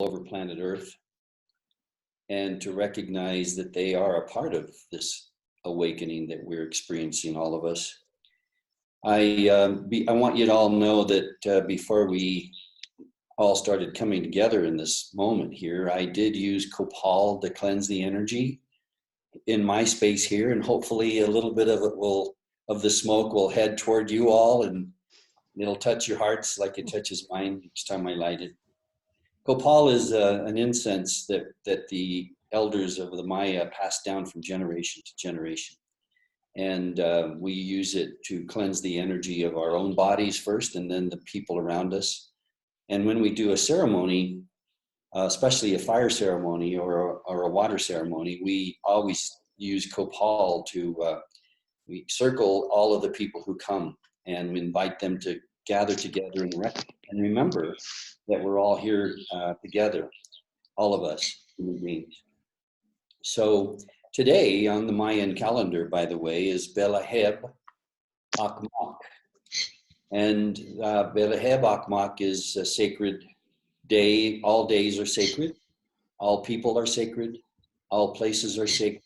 over planet Earth, and to recognize that they are a part of this awakening that we're experiencing, all of us. I want you to all know that before we all started coming together in this moment here, I did use copal to cleanse the energy in my space here, and hopefully a little bit of it of the smoke will head toward you all, and it'll touch your hearts like it touches mine each time I light it. Copal is an incense that the elders of the Maya passed down from generation to generation. And we use it to cleanse the energy of our own bodies first, and then the people around us. And when we do a ceremony, especially a fire ceremony or a water ceremony, we always use copal to, we circle all of the people who come and we invite them to gather together and remember that we're all here together, all of us human beings. So today on the Mayan calendar, by the way, is Belaheb Ajq'ij. And Belaheb Ajq'ij is a sacred day. All days are sacred. All people are sacred. All places are sacred.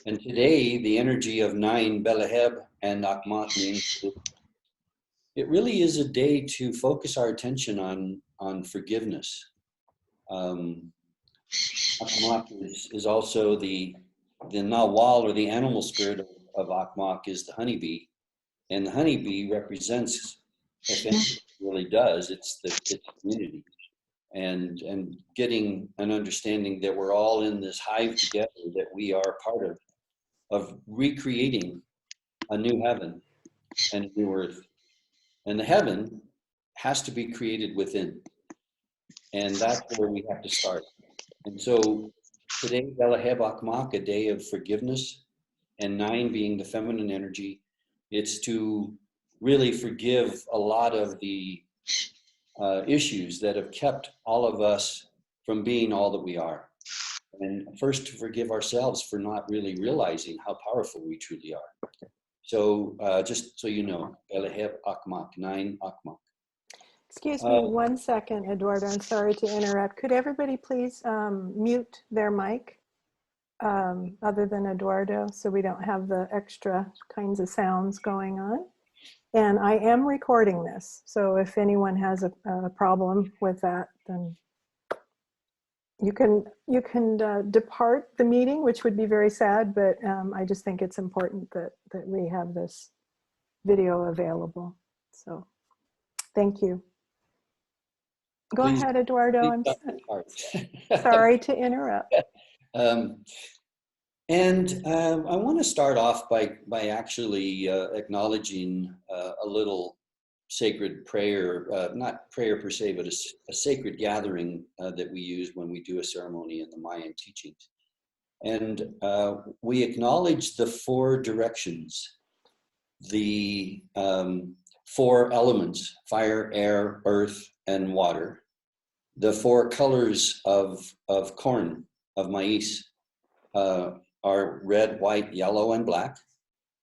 And today, the energy of 9 Belaheb and Ajq'ij means it really is a day to focus our attention on forgiveness. Ajq'ij is also the nawal, or the animal spirit of Ajq'ij, is the honeybee. And the honeybee represents, if anything really does, it's community. And getting an understanding that we're all in this hive together, that we are part of recreating a new heaven and a new earth. And the heaven has to be created within. And that's where we have to start. And so today, Belaheb Ajq'ij, a day of forgiveness, and 9 being the feminine energy, it's to really forgive a lot of the issues that have kept all of us from being all that we are. And first, to forgive ourselves for not really realizing how powerful we truly are. So just so you know, Belaheb Ajq'ij, 9 Ajq'ij. Excuse me 1 second, Eduardo. I'm sorry to interrupt. Could everybody please mute their mic other than Eduardo, so we don't have the extra kinds of sounds going on? And I am recording this, so if anyone has a problem with that, then you can depart the meeting, which would be very sad, but I just think it's important that we have this video available. So thank you. Go ahead, Eduardo. I'm sorry to interrupt. And I want to start off by actually acknowledging a little sacred prayer, not prayer per se, but a sacred gathering that we use when we do a ceremony in the Mayan teachings. And we acknowledge the 4 directions, the 4 elements: fire, air, earth, and water. The 4 colors of corn, of maize, are red, white, yellow, and black.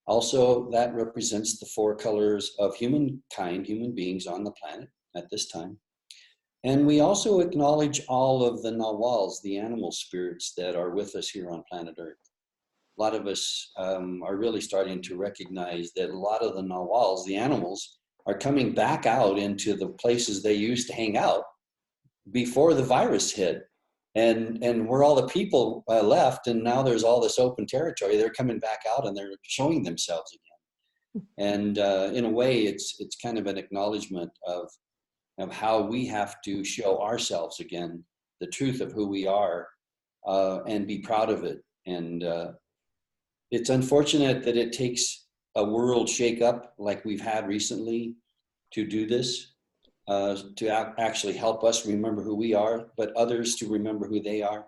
Also, that represents the 4 colors of humankind, human beings on the planet at this time. And we also acknowledge all of the nawals, the animal spirits that are with us here on planet Earth. A lot of us are really starting to recognize that a lot of the nawals, the animals, are coming back out into the places they used to hang out before the virus hit. And where all the people left, and now there's all this open territory, they're coming back out and they're showing themselves again. And in a way, it's kind of an acknowledgement of how we have to show ourselves again, the truth of who we are, and be proud of it. And it's unfortunate that it takes a world shakeup like we've had recently to do this. To actually help us remember who we are, but others to remember who they are.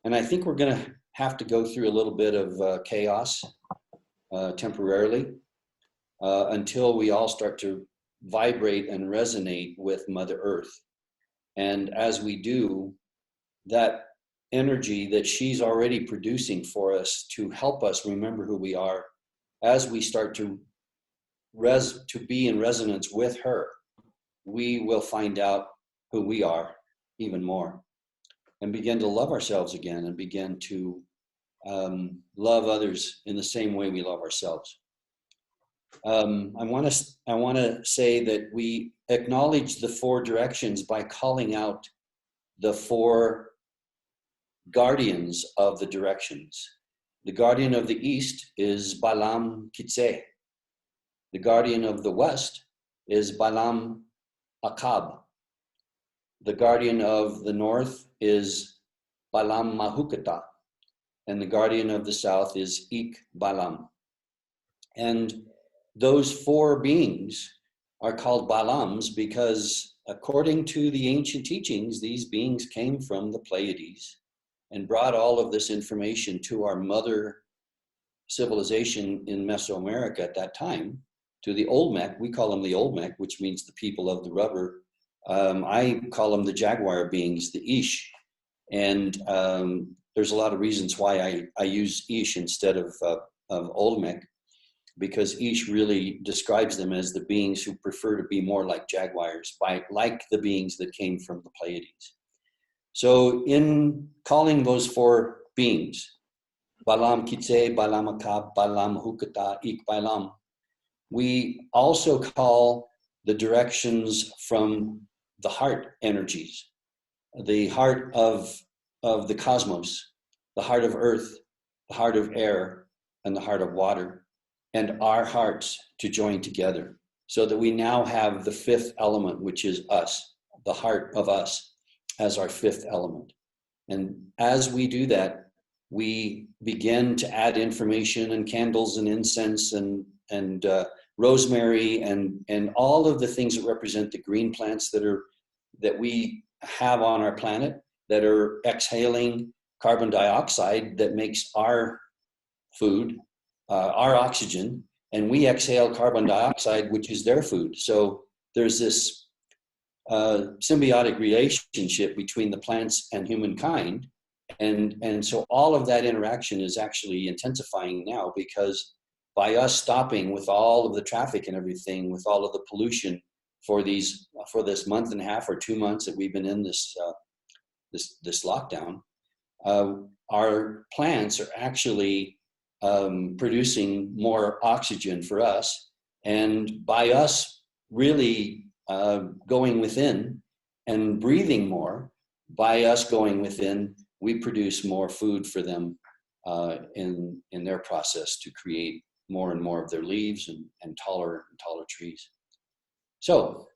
And I think we're going to have to go through a little bit of chaos temporarily until we all start to vibrate and resonate with Mother Earth. And as we do, that energy that she's already producing for us to help us remember who we are, as we start to be in resonance with her, we will find out who we are even more. and begin to love ourselves again and begin to love others in the same way we love ourselves. I want to say that we acknowledge the four directions by calling out the four guardians of the directions. The guardian of the east is Balam Kitse. The guardian of the west is Balam Akab. The guardian of the north is Balam Mahukata. And the guardian of the south is Ik Balam. And those four beings are called Balams because according to the ancient teachings, these beings came from the Pleiades and brought all of this information to our mother civilization in Mesoamerica at that time, to the Olmec. We call them the Olmec, which means the people of the rubber. I call them the jaguar beings, the Ish. And there's a lot of reasons why I use Ish instead of Olmec, because Ish really describes them as the beings who prefer to be more like jaguars, like the beings that came from the Pleiades. So in calling those four beings, Balam Kitse, Balam Akab, Balam Hukata, Ik Balam, we also call the directions from the heart energies, the heart of the cosmos, the heart of earth, the heart of air, and the heart of water, and our hearts to join together so that we now have the fifth element, which is us, the heart of us as our fifth element. And as we do that, we begin to add information and candles and incense and rosemary and all of the things that represent the green plants that we have on our planet that are exhaling carbon dioxide that makes our food, our oxygen, and we exhale carbon dioxide, which is their food. So there's this symbiotic relationship between the plants and humankind. And so all of that interaction is actually intensifying now because by us stopping with all of the traffic and everything, with all of the pollution for this month and a half or 2 months that we've been in this lockdown, our plants are actually producing more oxygen for us. And by us really going within and breathing more, by us going within, we produce more food for them in their process to create more and more of their leaves and taller trees. So,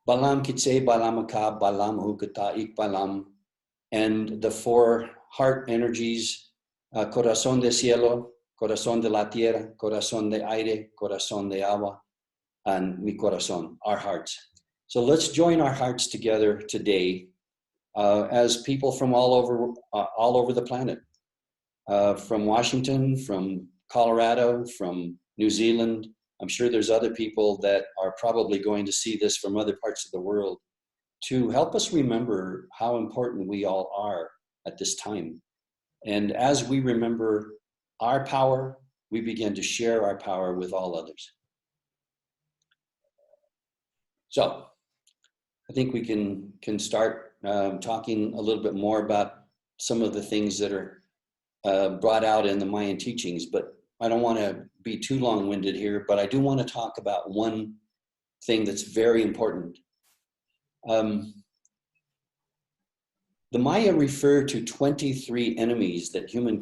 Balam Kitse, Balam Akab, Balam Hukata, Ik Balam, and the four heart energies, Corazón de Cielo, Corazón de la Tierra, Corazón de Aire, Corazón de Agua, and Mi Corazón, our hearts. So let's join our hearts together today as people from all over the planet, from Washington, from Colorado, from New Zealand. I'm sure there's other people that are probably going to see this from other parts of the world to help us remember how important we all are at this time. And as we remember our power, we begin to share our power with all others. So I think we can start talking a little bit more about some of the things that are brought out in the Mayan teachings, but I don't want to be too long-winded here, but I do want to talk about one thing that's very important. The Maya refer to 23 enemies that human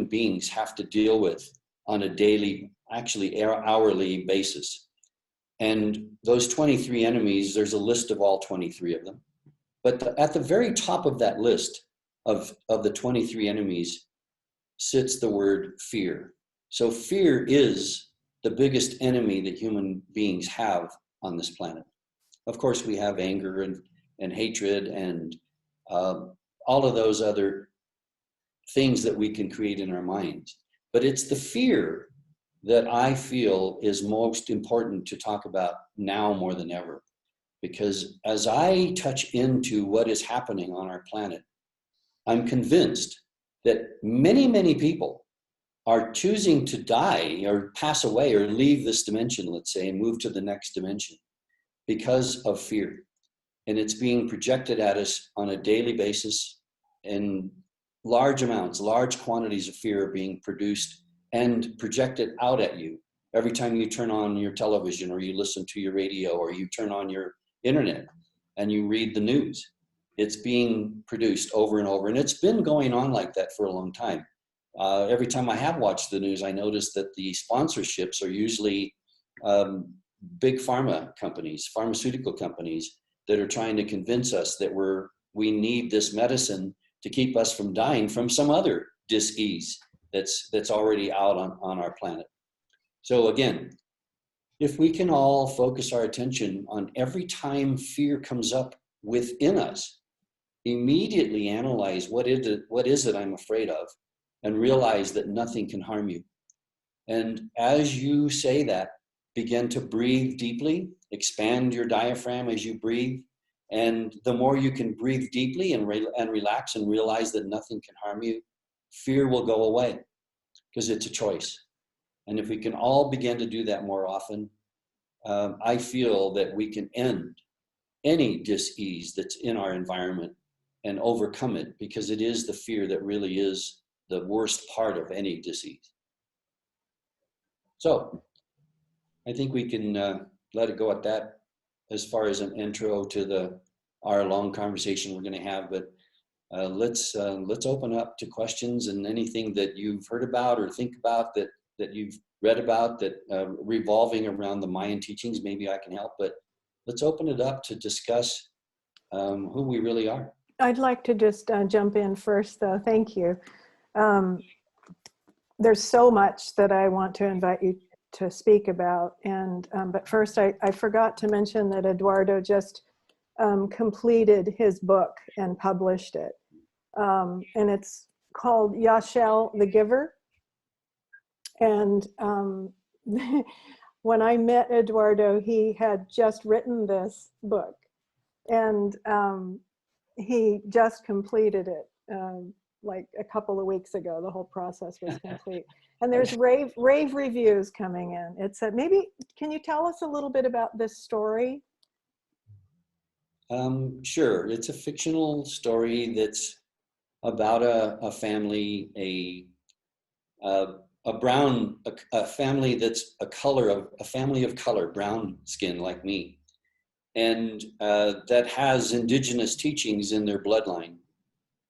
beings have to deal with on a daily, actually hourly basis. And those 23 enemies, there's a list of all 23 of them. But at the very top of that list of the 23 enemies sits the word fear. So fear is the biggest enemy that human beings have on this planet. Of course, we have anger and hatred and all of those other things that we can create in our minds. But it's the fear that I feel is most important to talk about now more than ever. Because as I touch into what is happening on our planet, I'm convinced that many, many people are choosing to die or pass away or leave this dimension, let's say, and move to the next dimension because of fear. And it's being projected at us on a daily basis in large amounts, large quantities of fear are being produced and projected out at you every time you turn on your television or you listen to your radio or you turn on your internet and you read the news. It's being produced over and over, and it's been going on like that for a long time. Every time I have watched the news, I notice that the sponsorships are usually big pharma companies, pharmaceutical companies that are trying to convince us that we need this medicine to keep us from dying from some other dis-ease that's already out on our planet. So again, if we can all focus our attention on every time fear comes up within us, immediately analyze what is it I'm afraid of, and realize that nothing can harm you. And as you say that, begin to breathe deeply, expand your diaphragm as you breathe. And the more you can breathe deeply and relax and realize that nothing can harm you, fear will go away, because it's a choice. And if we can all begin to do that more often, I feel that we can end any dis-ease that's in our environment and overcome it, because it is the fear that really is the worst part of any dis-ease. So I think we can let it go at that as far as an intro to our long conversation we're going to have. But let's open up to questions and anything that you've heard about or think about that you've read about that revolving around the Mayan teachings. Maybe I can help, but let's open it up to discuss who we really are. I'd like to just jump in first, though. Thank you. There's so much that I want to invite you to speak about, and but first I forgot to mention that Eduardo just completed his book and published it, and it's called Yashel the Giver. And when I met Eduardo, he had just written this book, and he just completed it like a couple of weeks ago. The whole process was complete. And there's rave reviews coming in. It's maybe, can you tell us a little bit about this story? Sure. It's a fictional story that's about a family, a family that's a family of color, brown skin like me, and that has indigenous teachings in their bloodline,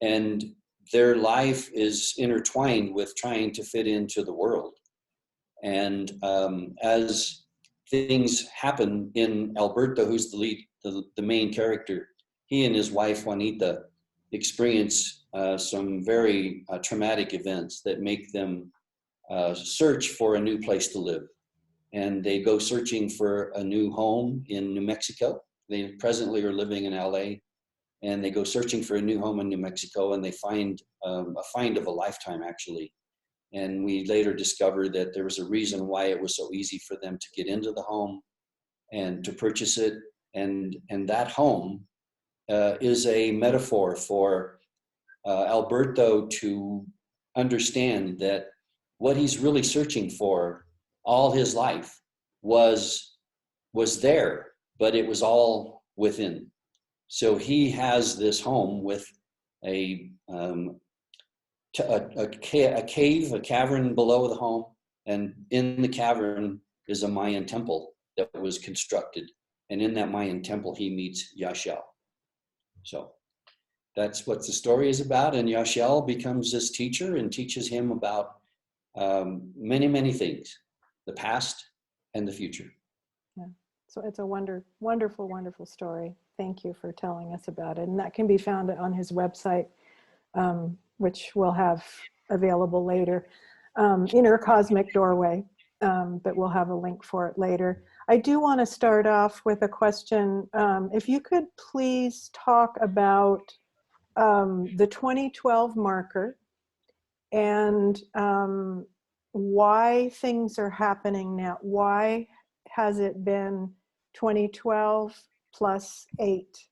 and their life is intertwined with trying to fit into the world. And as things happen in Alberto, who's the main character, he and his wife Juanita experience some very traumatic events that make them search for a new place to live. And they go searching for a new home in New Mexico. They presently are living in LA, and they go searching for a new home in New Mexico, and they find a find of a lifetime, actually. And we later discover that there was a reason why it was so easy for them to get into the home and to purchase it. And that home is a metaphor for Alberto to understand that what he's really searching for all his life was there, but it was all within. So he has this home with a cave, a cavern below the home, and in the cavern is a Mayan temple that was constructed. And in that Mayan temple, he meets Yashel. So that's what the story is about. And Yashel becomes this teacher and teaches him about many, many things, the past and the future. Yeah. So it's a wonderful, wonderful story. Thank you for telling us about it. And that can be found on his website, which we'll have available later, Inner Cosmic Doorway, but we'll have a link for it later. I do want to start off with a question. If you could please talk about the 2012 marker and why things are happening now. Why has it been 2012 plus 8?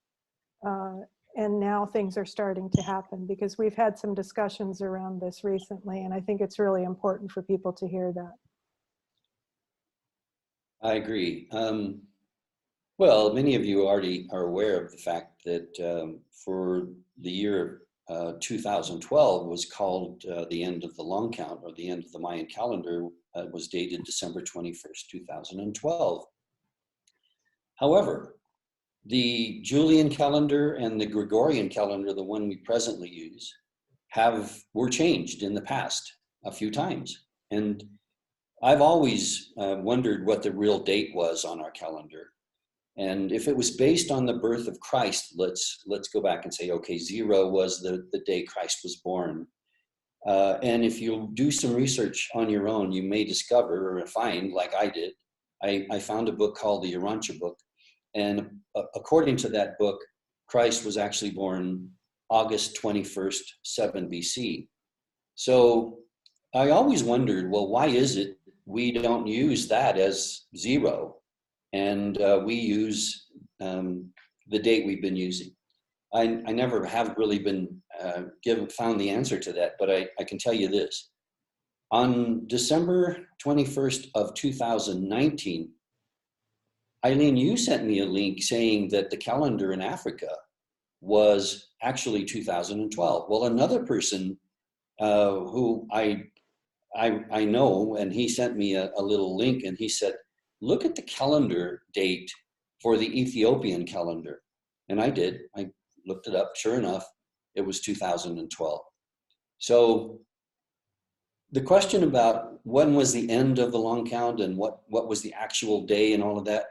And now things are starting to happen, because we've had some discussions around this recently, and I think it's really important for people to hear that. I agree. Well, many of you already are aware of the fact that for the year 2012 was called the end of the long count, or the end of the Mayan calendar, was dated December 21st, 2012. However, the Julian calendar and the Gregorian calendar, the one we presently use, were changed in the past a few times. And I've always wondered what the real date was on our calendar. And if it was based on the birth of Christ, let's go back and say, okay, 0 was the day Christ was born. And if you do some research on your own, you may discover or find, like I did, I found a book called the Urantia book. And according to that book, Christ was actually born August 21st, 7 BC. So I always wondered, well, why is it we don't use that as 0? And we use the date we've been using. I never have really been found the answer to that, but I can tell you this. On December 21st of 2019, Eileen, you sent me a link saying that the calendar in Africa was actually 2012. Well, another person who I know, and he sent me a little link, and he said, look at the calendar date for the Ethiopian calendar. And I did. I looked it up. Sure enough, it was 2012. So the question about when was the end of the long count and what was the actual day and all of that,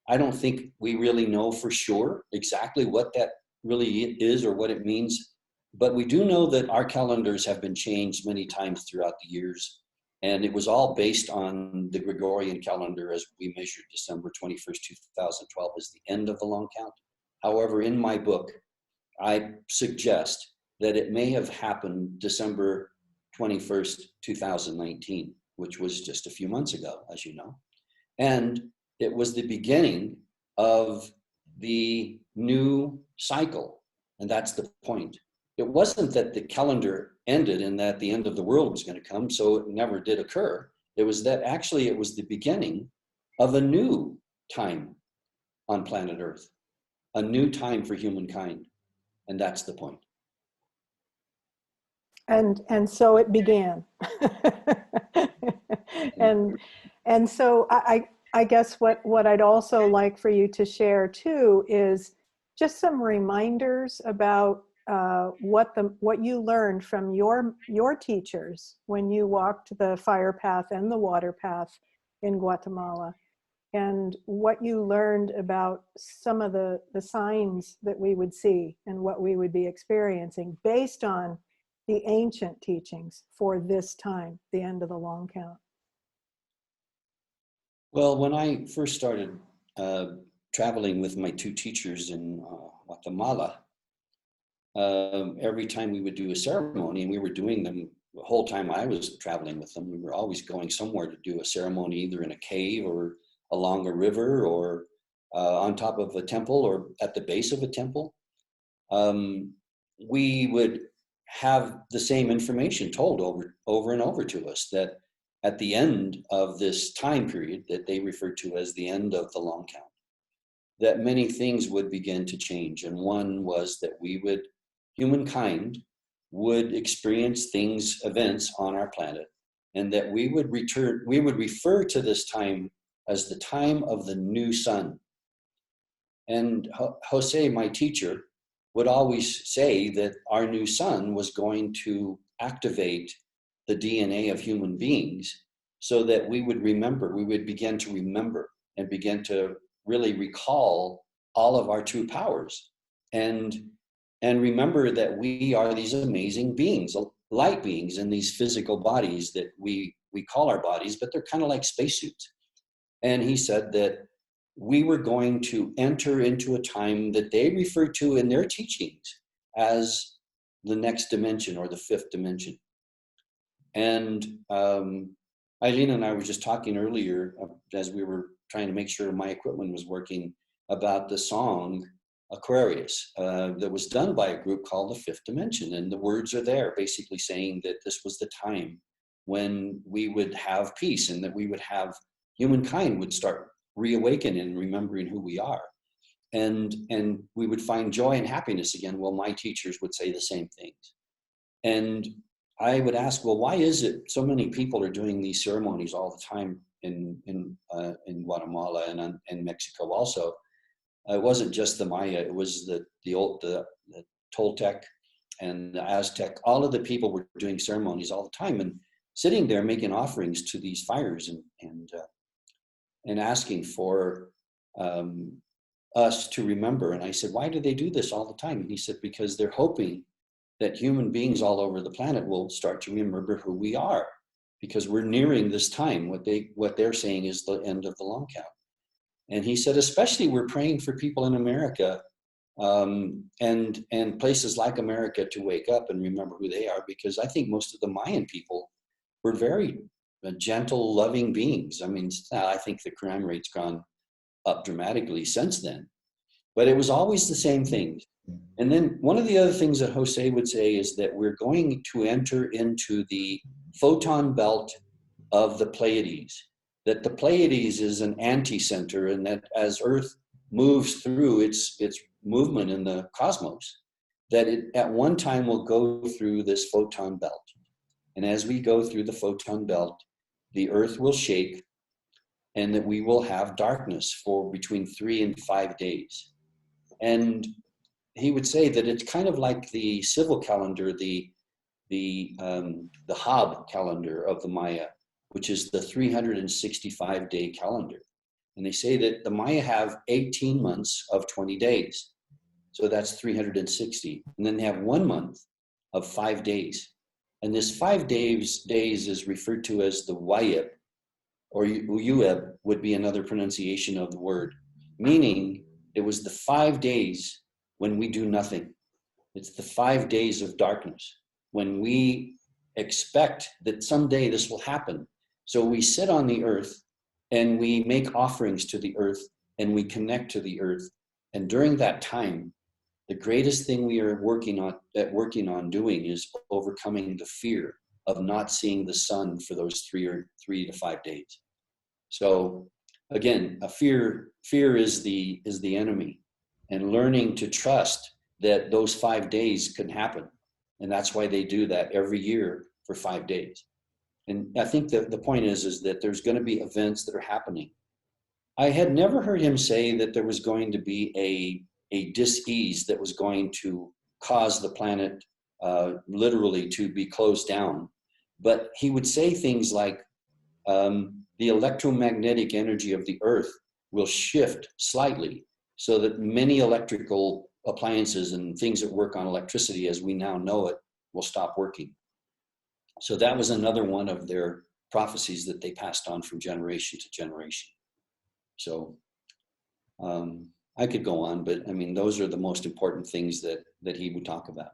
I don't think we really know for sure exactly what that really is or what it means. But we do know that our calendars have been changed many times throughout the years. And it was all based on the Gregorian calendar as we measured December 21st, 2012 as the end of the long count. However, in my book, I suggest that it may have happened December 21st, 2019, which was just a few months ago, as you know. And it was the beginning of the new cycle. And that's the point. It wasn't that the calendar ended and that the end of the world was going to come, so it never did occur. It was that actually it was the beginning of a new time on planet Earth, a new time for humankind. And that's the point. And so it began. and so I guess what I'd also like for you to share too is just some reminders about what you learned from your teachers when you walked the fire path and the water path in Guatemala, and what you learned about some of the signs that we would see and what we would be experiencing based on the ancient teachings for this time, the end of the long count. Well, when I first started traveling with my two teachers in Guatemala, every time we would do a ceremony, and we were doing them the whole time I was traveling with them, we were always going somewhere to do a ceremony, either in a cave or along a river or on top of a temple or at the base of a temple. We would have the same information told over and over to us, that at the end of this time period that they referred to as the end of the long count, that many things would begin to change. And one was that humankind would experience events on our planet, and that we would refer to this time as the time of the new sun. And Jose, my teacher, would always say that our new sun was going to activate the DNA of human beings so that we would begin to remember and begin to really recall all of our true powers and remember that we are these amazing beings, light beings in these physical bodies that we call our bodies, but they're kind of like spacesuits. And he said that we were going to enter into a time that they referred to in their teachings as the next dimension or the fifth dimension. And Eileen and I were just talking earlier as we were trying to make sure my equipment was working about the song Aquarius that was done by a group called the Fifth Dimension. And the words are there basically saying that this was the time when we would have peace and that humankind would start reawakening and remembering who we are. and we would find joy and happiness again. Well, my teachers would say the same things. And I would ask, well, why is it so many people are doing these ceremonies all the time in Guatemala and Mexico also? It wasn't just the Maya; it was the Toltec and the Aztec. All of the people were doing ceremonies all the time and sitting there making offerings to these fires and asking for us to remember. And I said, why do they do this all the time? And he said, because they're hoping that human beings all over the planet will start to remember who we are, because we're nearing this time. What they're saying is the end of the long count. And he said, especially we're praying for people in America and places like America to wake up and remember who they are, because I think most of the Mayan people were very gentle, loving beings. I mean, I think the crime rate's gone up dramatically since then, but it was always the same things. And then one of the other things that Jose would say is that we're going to enter into the photon belt of the Pleiades, that the Pleiades is an anti-center, and that as Earth moves through its movement in the cosmos, that it at one time will go through this photon belt. And as we go through the photon belt, the Earth will shake, and that we will have darkness for between 3 and 5 days. And he would say that it's kind of like the civil calendar, the Hab calendar of the Maya, which is the 365-day calendar. And they say that the Maya have 18 months of 20 days. So that's 360. And then they have 1 month of 5 days. And this 5 days is referred to as the Wayeb, or Uyeb would be another pronunciation of the word, meaning it was the 5 days when we do nothing. It's the 5 days of darkness when we expect that someday this will happen. So we sit on the earth and we make offerings to the earth and we connect to the earth. And during that time, the greatest thing we are working on doing is overcoming the fear of not seeing the sun for those 3 to 5 days. So again, fear is the enemy, and learning to trust that those 5 days can happen. And that's why they do that every year for 5 days. And I think that the point is that there's going to be events that are happening. I had never heard him say that there was going to be a dis-ease that was going to cause the planet literally to be closed down. But he would say things like, the electromagnetic energy of the earth will shift slightly so that many electrical appliances and things that work on electricity as we now know it will stop working. So that was another one of their prophecies that they passed on from generation to generation. So I could go on, but I mean, those are the most important things that he would talk about.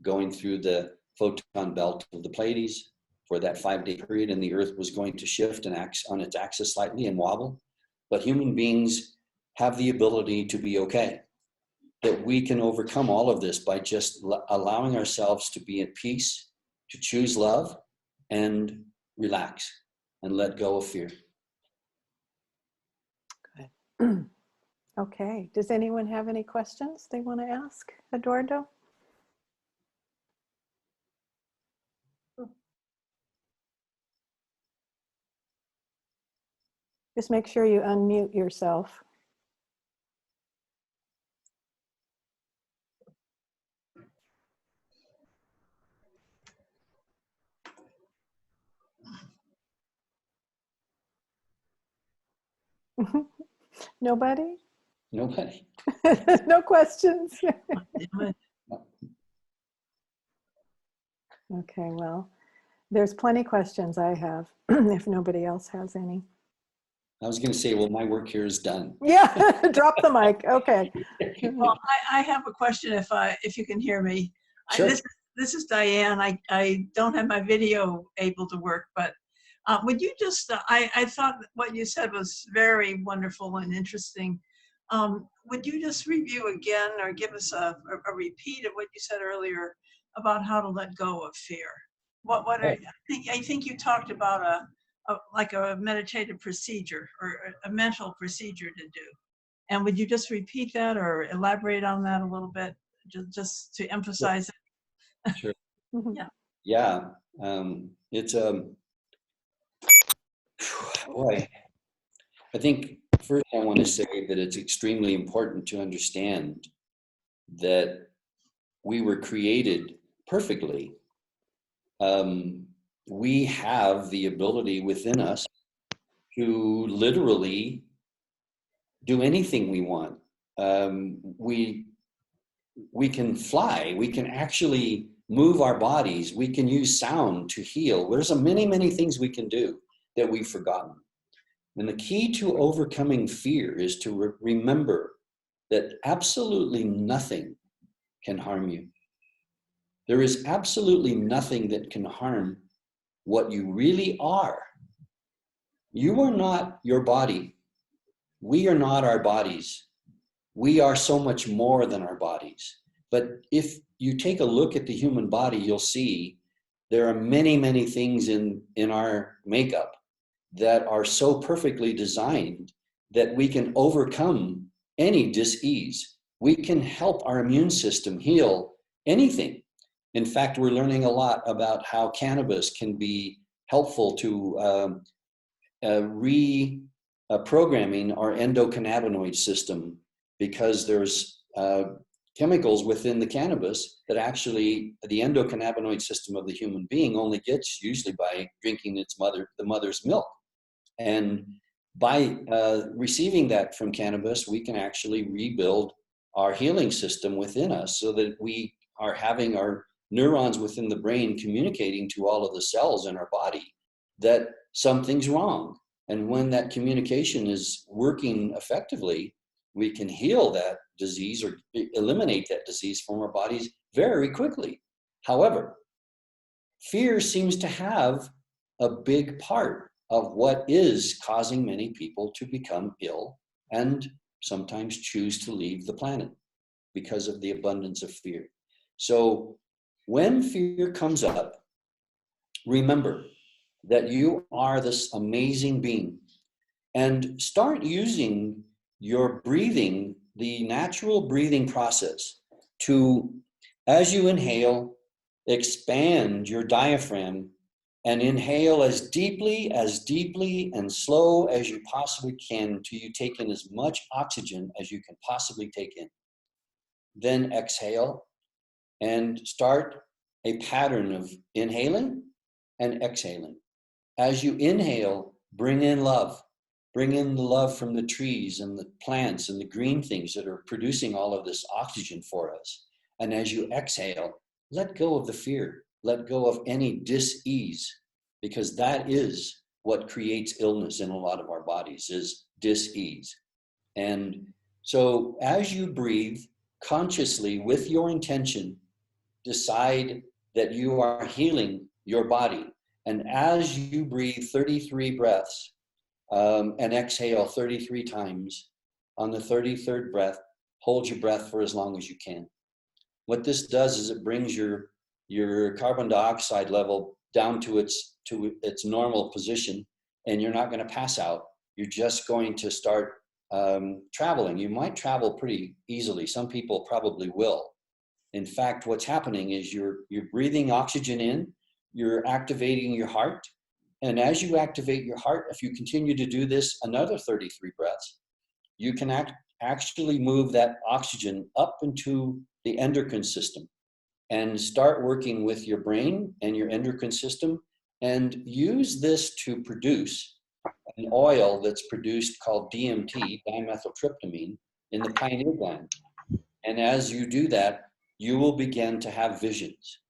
Going through the photon belt of the Pleiades for that 5-day period, and the earth was going to shift and act on its axis slightly and wobble. But human beings have the ability to be okay, that we can overcome all of this by just allowing ourselves to be at peace, to choose love and relax and let go of fear. Good. Okay, does anyone have any questions they want to ask Eduardo? Just make sure you unmute yourself. Nobody? Nobody. No questions? Okay, well, there's plenty questions I have, if nobody else has any. I was going to say, well, my work here is done. Yeah, drop the mic. Okay. Well, I have a question if you can hear me. Sure. This is Diane. I don't have my video able to work, but would you just, I thought what you said was very wonderful and interesting. Would you just review again or give us a repeat of what you said earlier about how to let go of fear? I think you talked about like a meditative procedure or a mental procedure to do. And would you just repeat that or elaborate on that a little bit, just to emphasize it? Sure. Yeah. Yeah. It's boy, I think first I want to say that it's extremely important to understand that we were created perfectly. We have the ability within us to literally do anything we want. We can fly. We can actually move our bodies. We can use sound to heal. There's many things we can do that we've forgotten. And the key to overcoming fear is to remember that absolutely nothing can harm you. There is absolutely nothing that can harm what you really are. You are not your body. We are not our bodies. We are so much more than our bodies. But if you take a look at the human body, you'll see there are many things in our makeup that are so perfectly designed that we can overcome any dis-ease. We can help our immune system heal anything. In fact, we're learning a lot about how cannabis can be helpful to reprogramming our endocannabinoid system, because there's chemicals within the cannabis that actually the endocannabinoid system of the human being only gets usually by drinking the mother's milk. And by receiving that from cannabis, we can actually rebuild our healing system within us so that we are having our neurons within the brain communicating to all of the cells in our body that something's wrong. And when that communication is working effectively, we can heal that disease or eliminate that disease from our bodies very quickly. However, fear seems to have a big part of what is causing many people to become ill and sometimes choose to leave the planet because of the abundance of fear. So when fear comes up, remember that you are this amazing being, and start using your breathing, the natural breathing process, to, as you inhale, expand your diaphragm and inhale as deeply and slow as you possibly can until you take in as much oxygen as you can possibly take in. Then exhale and start a pattern of inhaling and exhaling. As you inhale, bring in love. Bring in the love from the trees and the plants and the green things that are producing all of this oxygen for us. And as you exhale, let go of the fear. Let go of any dis-ease, because that is what creates illness in a lot of our bodies, is dis-ease. And so as you breathe consciously with your intention, decide that you are healing your body. And as you breathe 33 breaths and exhale 33 times, on the 33rd breath, hold your breath for as long as you can. What this does is it brings your carbon dioxide level down to its normal position, and you're not going to pass out. You're just going to start traveling. You might travel pretty easily. Some people probably will. In fact, what's happening is you're breathing oxygen in, you're activating your heart, and as you activate your heart, if you continue to do this another 33 breaths, you can actually move that oxygen up into the endocrine system and start working with your brain and your endocrine system, and use this to produce an oil that's produced called DMT, dimethyltryptamine, in the pineal gland. And as you do that, you will begin to have visions.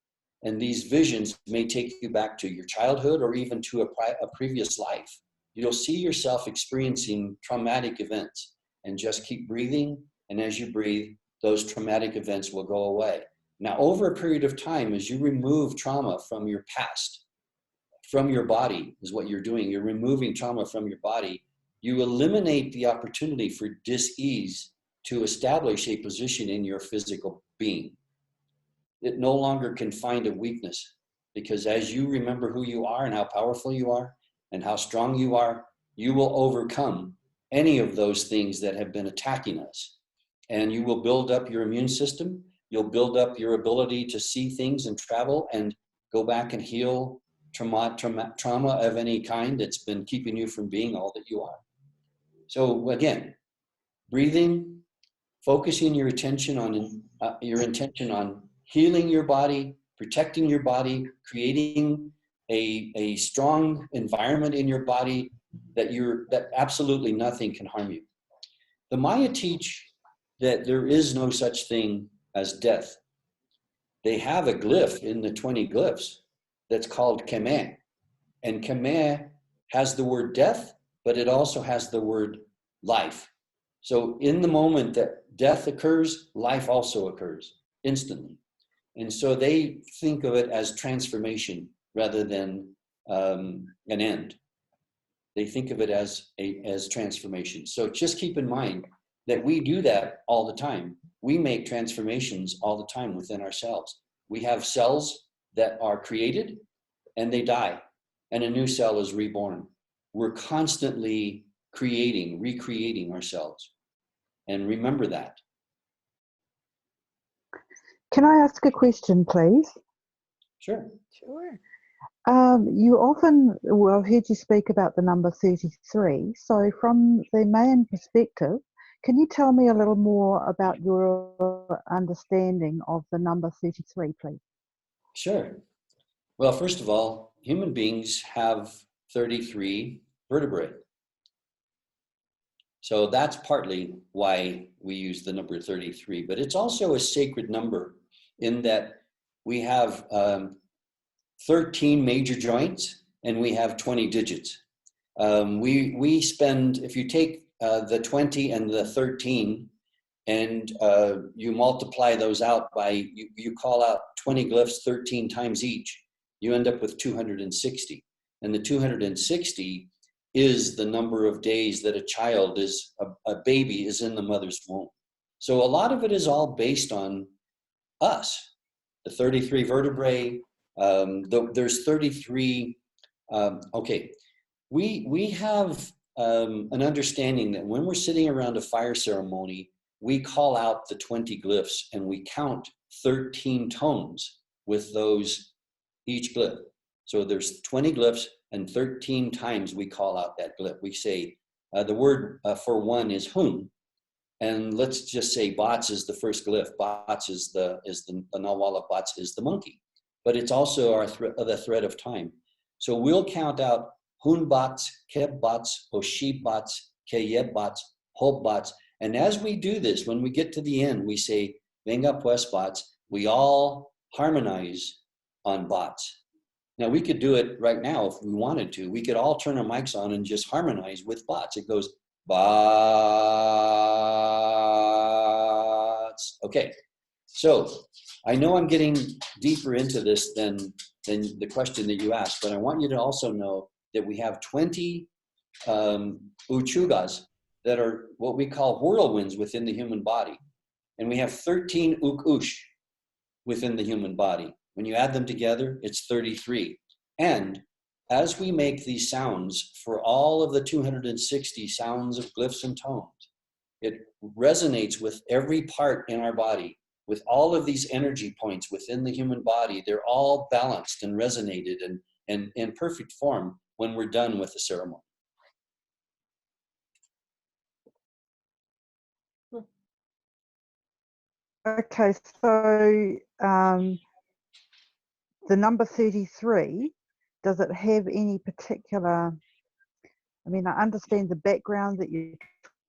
And these visions may take you back to your childhood or even to a previous life. You'll see yourself experiencing traumatic events, and just keep breathing. And as you breathe, those traumatic events will go away. Now, over a period of time, as you remove trauma from your past, from your body is what you're doing. You're removing trauma from your body. You eliminate the opportunity for dis-ease to establish a position in your physical being. It no longer can find a weakness, because as you remember who you are and how powerful you are and how strong you are, you will overcome any of those things that have been attacking us. And you will build up your immune system. You'll build up your ability to see things and travel and go back and heal trauma of any kind that's been keeping you from being all that you are. So again, breathing, focusing your attention on intention on healing your body, protecting your body, creating a strong environment in your body that absolutely nothing can harm you. The Maya teach that there is no such thing as death. They have a glyph in the 20 glyphs that's called Khmer. And Khmer has the word death, but it also has the word life. So in the moment that death occurs, life also occurs instantly. And so they think of it as transformation rather than an end. They think of it as transformation. So just keep in mind that we do that all the time. We make transformations all the time within ourselves. We have cells that are created and they die, and a new cell is reborn. We're constantly creating, recreating ourselves. And remember that. Can I ask a question, please? Sure. Sure. You often, well, I've heard you speak about the number 33. So from the Mayan perspective, can you tell me a little more about your understanding of the number 33, please? Sure. Well, first of all, human beings have 33 vertebrae. So that's partly why we use the number 33, but it's also a sacred number in that we have 13 major joints and we have 20 digits. We spend, if you take the 20 and the 13 and you multiply those out by, you call out 20 glyphs 13 times each, you end up with 260. And the 260 is the number of days that a child is, a baby is in the mother's womb. So a lot of it is all based on us, the 33 vertebrae. There's 33, okay. We have an understanding that when we're sitting around a fire ceremony, we call out the 20 glyphs and we count 13 tones with those, each glyph. So there's 20 glyphs and 13 times we call out that glyph. We say, the word for one is hun. And let's just say Bots is the first glyph. Bots is the Nawala Bots is the monkey. But it's also the thread of time. So we'll count out hun Bots, Keb Bots, Oshi Bots, Keyeb Bots, Hob Bots. And as we do this, when we get to the end, we say, Venga pues Bots. We all harmonize on Bots. Now we could do it right now if we wanted to. We could all turn our mics on and just harmonize with Bots. It goes, Bots. Okay, so I know I'm getting deeper into this than the question that you asked, but I want you to also know that we have 20 uchugas that are what we call whirlwinds within the human body. And we have 13 ukush within the human body. When you add them together, it's 33. And as we make these sounds for all of the 260 sounds of glyphs and tones, it resonates with every part in our body. With all of these energy points within the human body, they're all balanced and resonated and in perfect form when we're done with the ceremony. Okay, so the number 33, does it have any particular, I mean, I understand the background that you're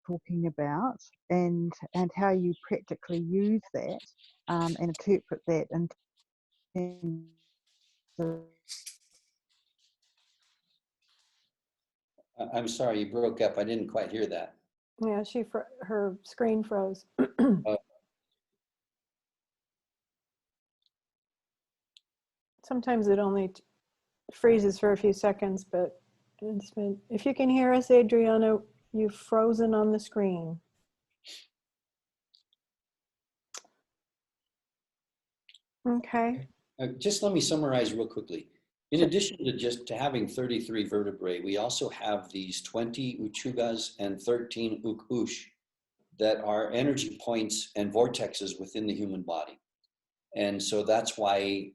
talking about and how you practically use that and interpret that in terms of... I'm sorry, you broke up. I didn't quite hear that. Yeah, her screen froze. Sometimes it only freezes for a few seconds, but it's been, if you can hear us, Adriana, you've frozen on the screen. Okay. Just let me summarize real quickly. In addition to just to having 33 vertebrae, we also have these 20 Uchugas and 13 Ukush that are energy points and vortexes within the human body. And so that's why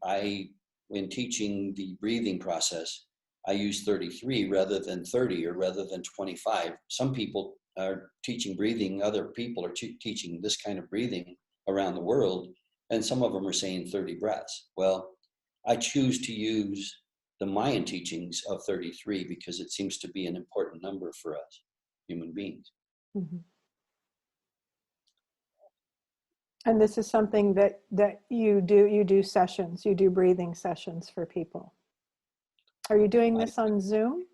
when teaching the breathing process, I use 33 rather than 30 or rather than 25. Some people are teaching breathing, other people are teaching this kind of breathing around the world, and some of them are saying 30 breaths. Well, I choose to use the Mayan teachings of 33 because it seems to be an important number for us human beings. Mm-hmm. And this is something that you do sessions, you do breathing sessions for people. Are you doing this on Zoom?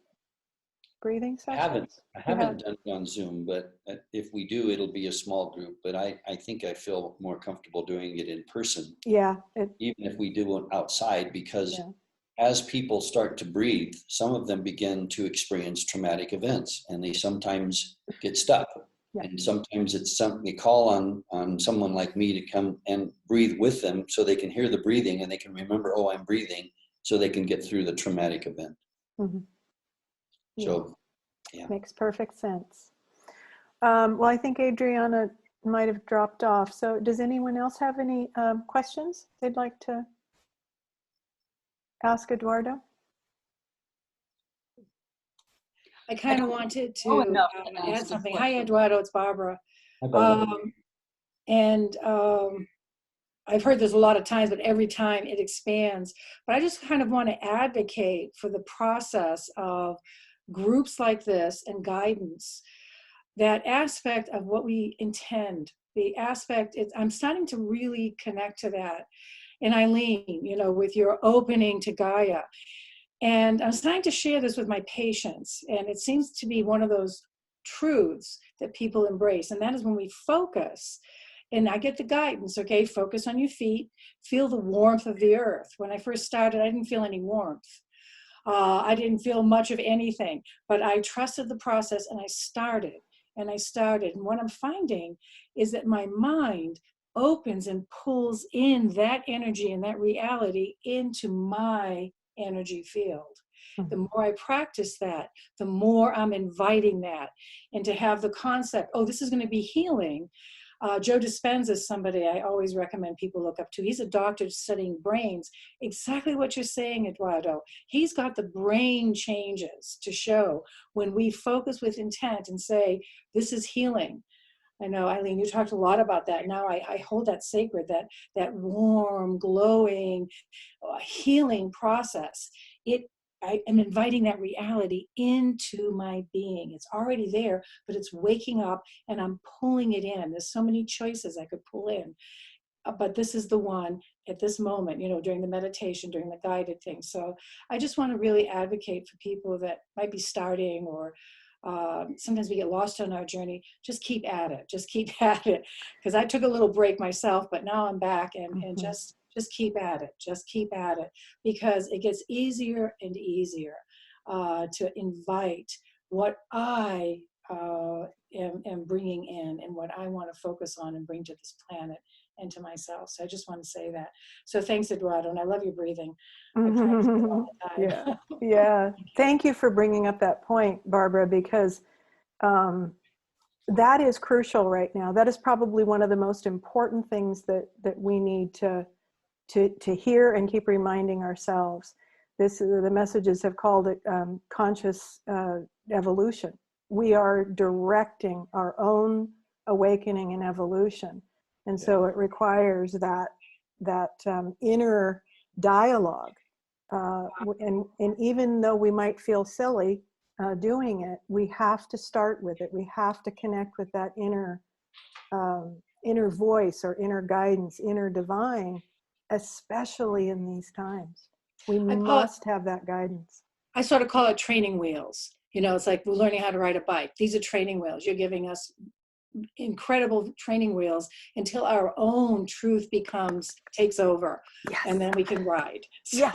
Breathing sessions? I haven't done it on Zoom, but if we do, it'll be a small group. But I think I feel more comfortable doing it in person. Yeah. Even if we do it outside, because as people start to breathe, some of them begin to experience traumatic events, and they sometimes get stuck. Yeah. And sometimes it's something they call on someone like me to come and breathe with them so they can hear the breathing and they can remember, oh, I'm breathing, so they can get through the traumatic event. Mm-hmm. So, yeah. Makes perfect sense. Well, I think Adriana might have dropped off. So does anyone else have any questions they'd like to ask Eduardo? I kind of wanted to add something. Hi, Eduardo, it's Barbara. Hi, Barbara. I've heard this a lot of times, but every time it expands. But I just kind of want to advocate for the process of groups like this and guidance, that aspect of what we intend, the aspect, I'm starting to really connect to that. And Eileen, you know, with your opening to Gaia. And I'm starting to share this with my patients, and it seems to be one of those truths that people embrace, and that is when we focus, and I get the guidance, okay, focus on your feet, feel the warmth of the earth. When I first started, I didn't feel any warmth. I didn't feel much of anything, but I trusted the process, and I started. And what I'm finding is that my mind opens and pulls in that energy and that reality into my energy field. The more I practice that, the more I'm inviting that. And to have the concept, oh, this is going to be healing. Joe Dispenza is somebody I always recommend people look up to. He's a doctor studying brains. Exactly what you're saying, Eduardo. He's got the brain changes to show when we focus with intent and say, this is healing. I know, Eileen, you talked a lot about that. Now I hold that sacred, that warm, glowing, healing process. I am inviting that reality into my being. It's already there, but it's waking up and I'm pulling it in. There's so many choices I could pull in. But this is the one at this moment, you know, during the meditation, during the guided thing. So I just want to really advocate for people that might be starting, or sometimes we get lost on our journey. Just keep at it. Just keep at it. Because I took a little break myself, but now I'm back, and just keep at it. Just keep at it, because it gets easier and easier to invite what I am bringing in and what I want to focus on and bring to this planet and to myself. So I just want to say that. So thanks, Eduardo, and I love your breathing. Yeah, yeah. Thank you for bringing up that point, Barbara, because that is crucial right now. That is probably one of the most important things that we need to hear and keep reminding ourselves. The messages have called it conscious evolution. We are directing our own awakening and evolution. And so it requires that inner dialogue. And even though we might feel silly doing it, we have to start with it. We have to connect with that inner voice or inner guidance, inner divine, especially in these times. We must have that guidance. I sort of call it training wheels. You know, it's like we're learning how to ride a bike. These are training wheels. You're giving us incredible training wheels until our own truth takes over. Yes. And then we can ride. So.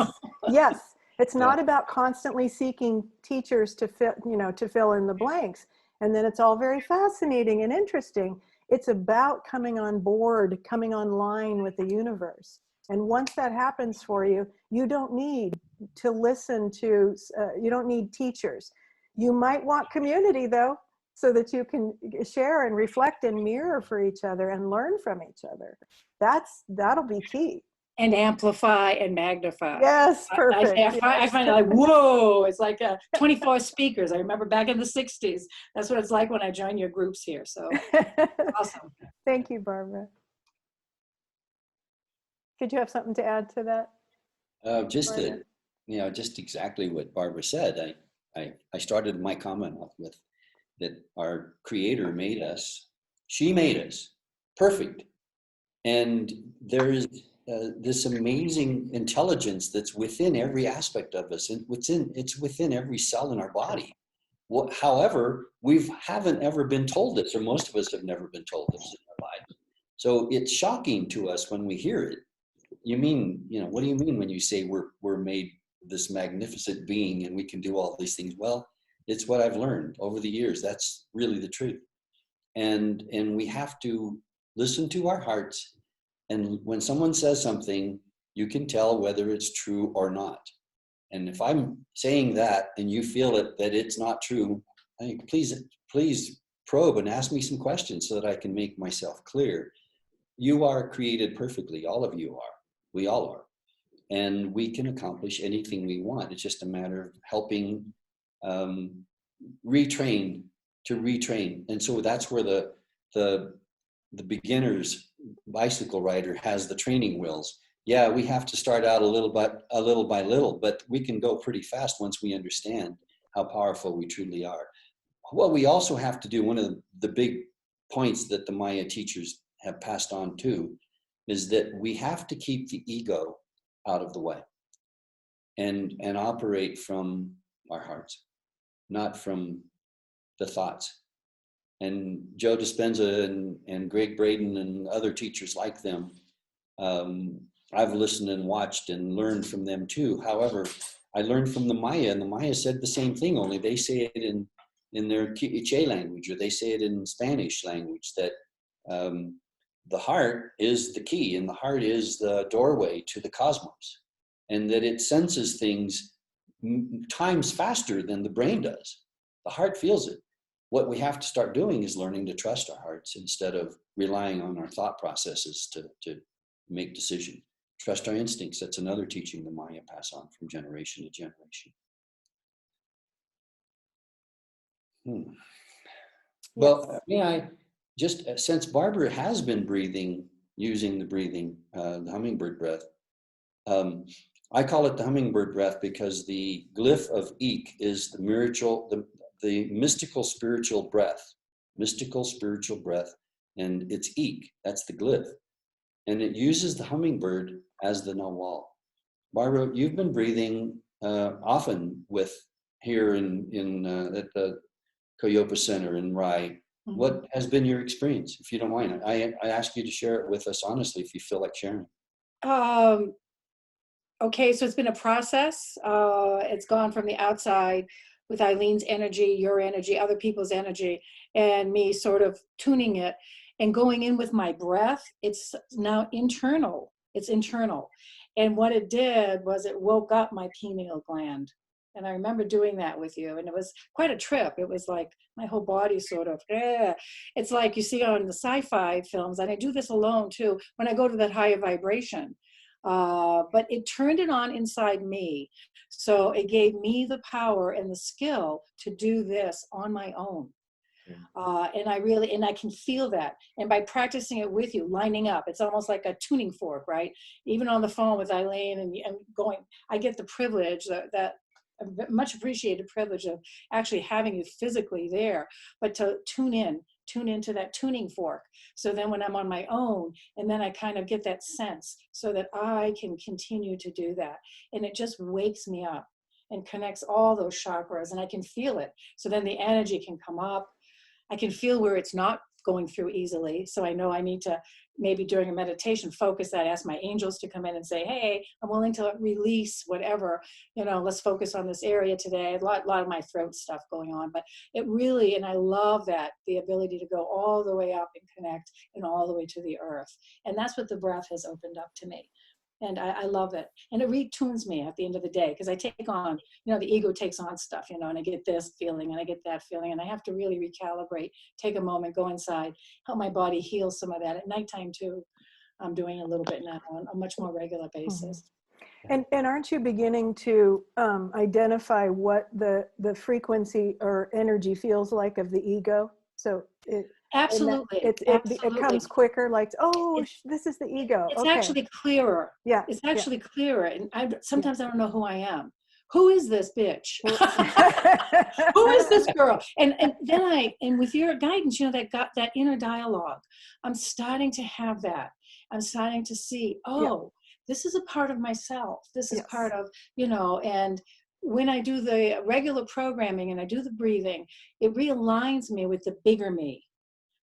Yes. It's not about constantly seeking teachers to fill in the blanks. And then it's all very fascinating and interesting. It's about coming on board, coming online with the universe. And once that happens for you, you don't need to listen to, you don't need teachers. You might want community though, so that you can share and reflect and mirror for each other and learn from each other. That'll be key. And amplify and magnify. Yes, perfect. I find it like, whoa, it's like 24 speakers. I remember back in the 60s. That's what it's like when I join your groups here. So awesome. Thank you, Barbara. Did you have something to add to that? Just exactly what Barbara said. I started my comment off with that our Creator made us. She made us perfect. And there is this amazing intelligence that's within every aspect of us, and it's within every cell in our body. However, we haven't ever been told this, or most of us have never been told this in our lives. So it's shocking to us when we hear it. What do you mean when you say we're made this magnificent being and we can do all these things? Well, it's what I've learned over the years. That's really the truth. And we have to listen to our hearts. And when someone says something, you can tell whether it's true or not. And if I'm saying that and you feel that it's not true, I think please probe and ask me some questions so that I can make myself clear. You are created perfectly. All of you are. We all are. And we can accomplish anything we want. It's just a matter of helping retrain. And so that's where the beginner's bicycle rider has the training wheels. Yeah, we have to start out a little by little, but we can go pretty fast once we understand how powerful we truly are. What we also have to do, one of the big points that the Maya teachers have passed on too, is that we have to keep the ego out of the way and operate from our hearts, not from the thoughts. And Joe Dispenza and Greg Braden and other teachers like them, I've listened and watched and learned from them too. However, I learned from the Maya, and the Maya said the same thing, only they say it in their Ajq'ij language, or they say it in Spanish language, that the heart is the key, and the heart is the doorway to the cosmos, and that it senses things times faster than the brain does. The heart feels it. What we have to start doing is learning to trust our hearts instead of relying on our thought processes to make decisions. Trust our instincts. That's another teaching the Maya pass on from generation to generation. Well, may I just, since Barbara has been using the hummingbird breath, I call it the hummingbird breath because the glyph of Ajq'ij is the mystical spiritual breath, and it's Ajq'ij, that's the glyph. And it uses the hummingbird as the nawal. Barbara, you've been breathing often here at the Coyopa Center in Rye. Mm-hmm. What has been your experience? If you don't mind, I ask you to share it with us honestly, if you feel like sharing. Okay, so it's been a process. It's gone from the outside with Eileen's energy, your energy, other people's energy, and me sort of tuning it and going in with my breath. It's now internal. It's internal. And what it did was it woke up my pineal gland. And I remember doing that with you, and it was quite a trip. It was like my whole body sort of, it's like you see on the sci-fi films, and I do this alone too, when I go to that higher vibration. But it turned it on inside me. So it gave me the power and the skill to do this on my own. And I can feel that. And by practicing it with you, lining up, it's almost like a tuning fork, right? Even on the phone with Eileen and going, I get the privilege that much appreciated privilege of actually having you physically there, but to tune into that tuning fork. So then when I'm on my own, and then I kind of get that sense so that I can continue to do that. And it just wakes me up and connects all those chakras, and I can feel it. So then the energy can come up. I can feel where it's not going through easily. So I know I need to, maybe during a meditation, focus that, ask my angels to come in and say, hey, I'm willing to release whatever, let's focus on this area today. A lot of my throat stuff going on, but it really, and I love that, the ability to go all the way up and connect and all the way to the earth. And that's what the breath has opened up to me. And I love it. And it retunes me at the end of the day, because I take on, the ego takes on stuff, and I get this feeling and I get that feeling, and I have to really recalibrate, take a moment, go inside, help my body heal some of that. At nighttime too, I'm doing a little bit now on a much more regular basis. And aren't you beginning to identify what the frequency or energy feels like of the ego? So Absolutely. It comes quicker, like, oh, this is the ego. It's okay. actually clearer. Yeah. It's actually clearer. And sometimes I don't know who I am. Who is this bitch? Who is this girl? And then with your guidance, that inner dialogue, I'm starting to have that. I'm starting to see, this is a part of myself. This is part of, and when I do the regular programming and I do the breathing, it realigns me with the bigger me.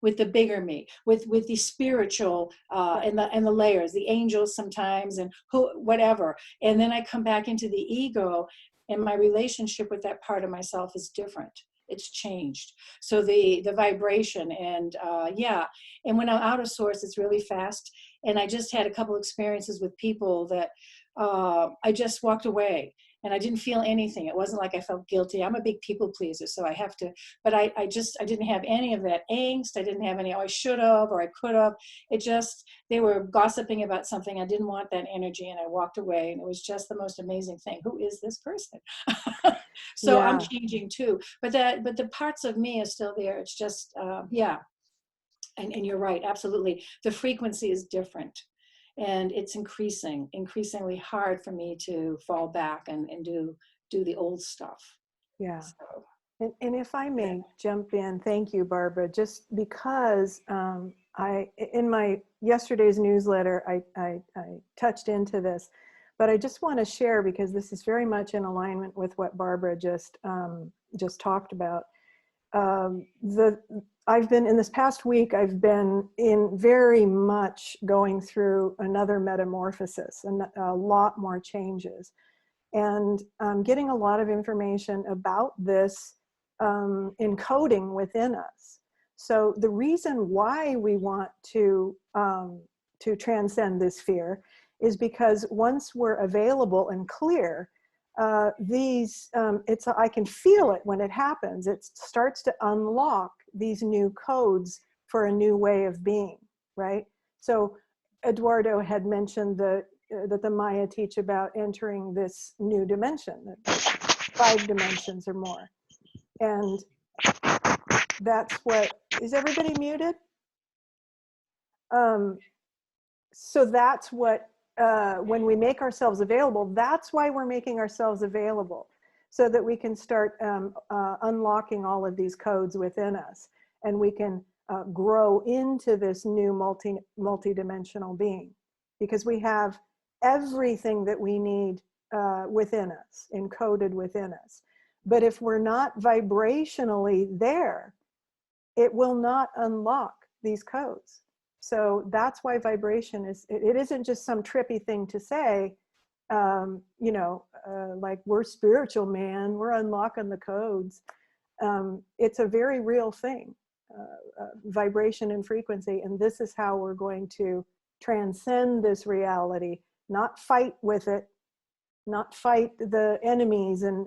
With the spiritual and the layers, the angels sometimes, and whatever. And then I come back into the ego, and my relationship with that part of myself is different. It's changed. So the vibration and and when I'm out of source, it's really fast. And I just had a couple experiences with people that I just walked away. And I didn't feel anything. It wasn't like I felt guilty. I'm a big people pleaser, so I have to, but I didn't have any of that angst. I didn't have any, I should have, or I could have. They were gossiping about something. I didn't want that energy, and I walked away, and it was just the most amazing thing. Who is this person? So I'm changing too, but the parts of me are still there. It's just, and you're right, absolutely. The frequency is different. And it's increasingly hard for me to fall back and do the old stuff. Yeah. So. And if I may jump in, thank you, Barbara, just because in my yesterday's newsletter, I touched into this, but I just want to share, because this is very much in alignment with what Barbara just talked about. I've been in this past week, I've been in very much going through another metamorphosis and a lot more changes, and getting a lot of information about this encoding within us. So the reason why we want to transcend this fear is because once we're available and clear, I can feel it when it happens. It starts to unlock these new codes for a new way of being, right? So Eduardo had mentioned that the Maya teach about entering this new dimension, 5 dimensions or more. And that's what, is everybody muted? So that's what, when we make ourselves available, that's why we're making ourselves available, so that we can start unlocking all of these codes within us, and we can grow into this new multi-dimensional being, because we have everything that we need within us, encoded within us. But if we're not vibrationally there, it will not unlock these codes. So that's why vibration it isn't just some trippy thing to say, like we're spiritual, man, we're unlocking the codes. It's a very real thing, vibration and frequency. And this is how we're going to transcend this reality, not fight with it, not fight the enemies and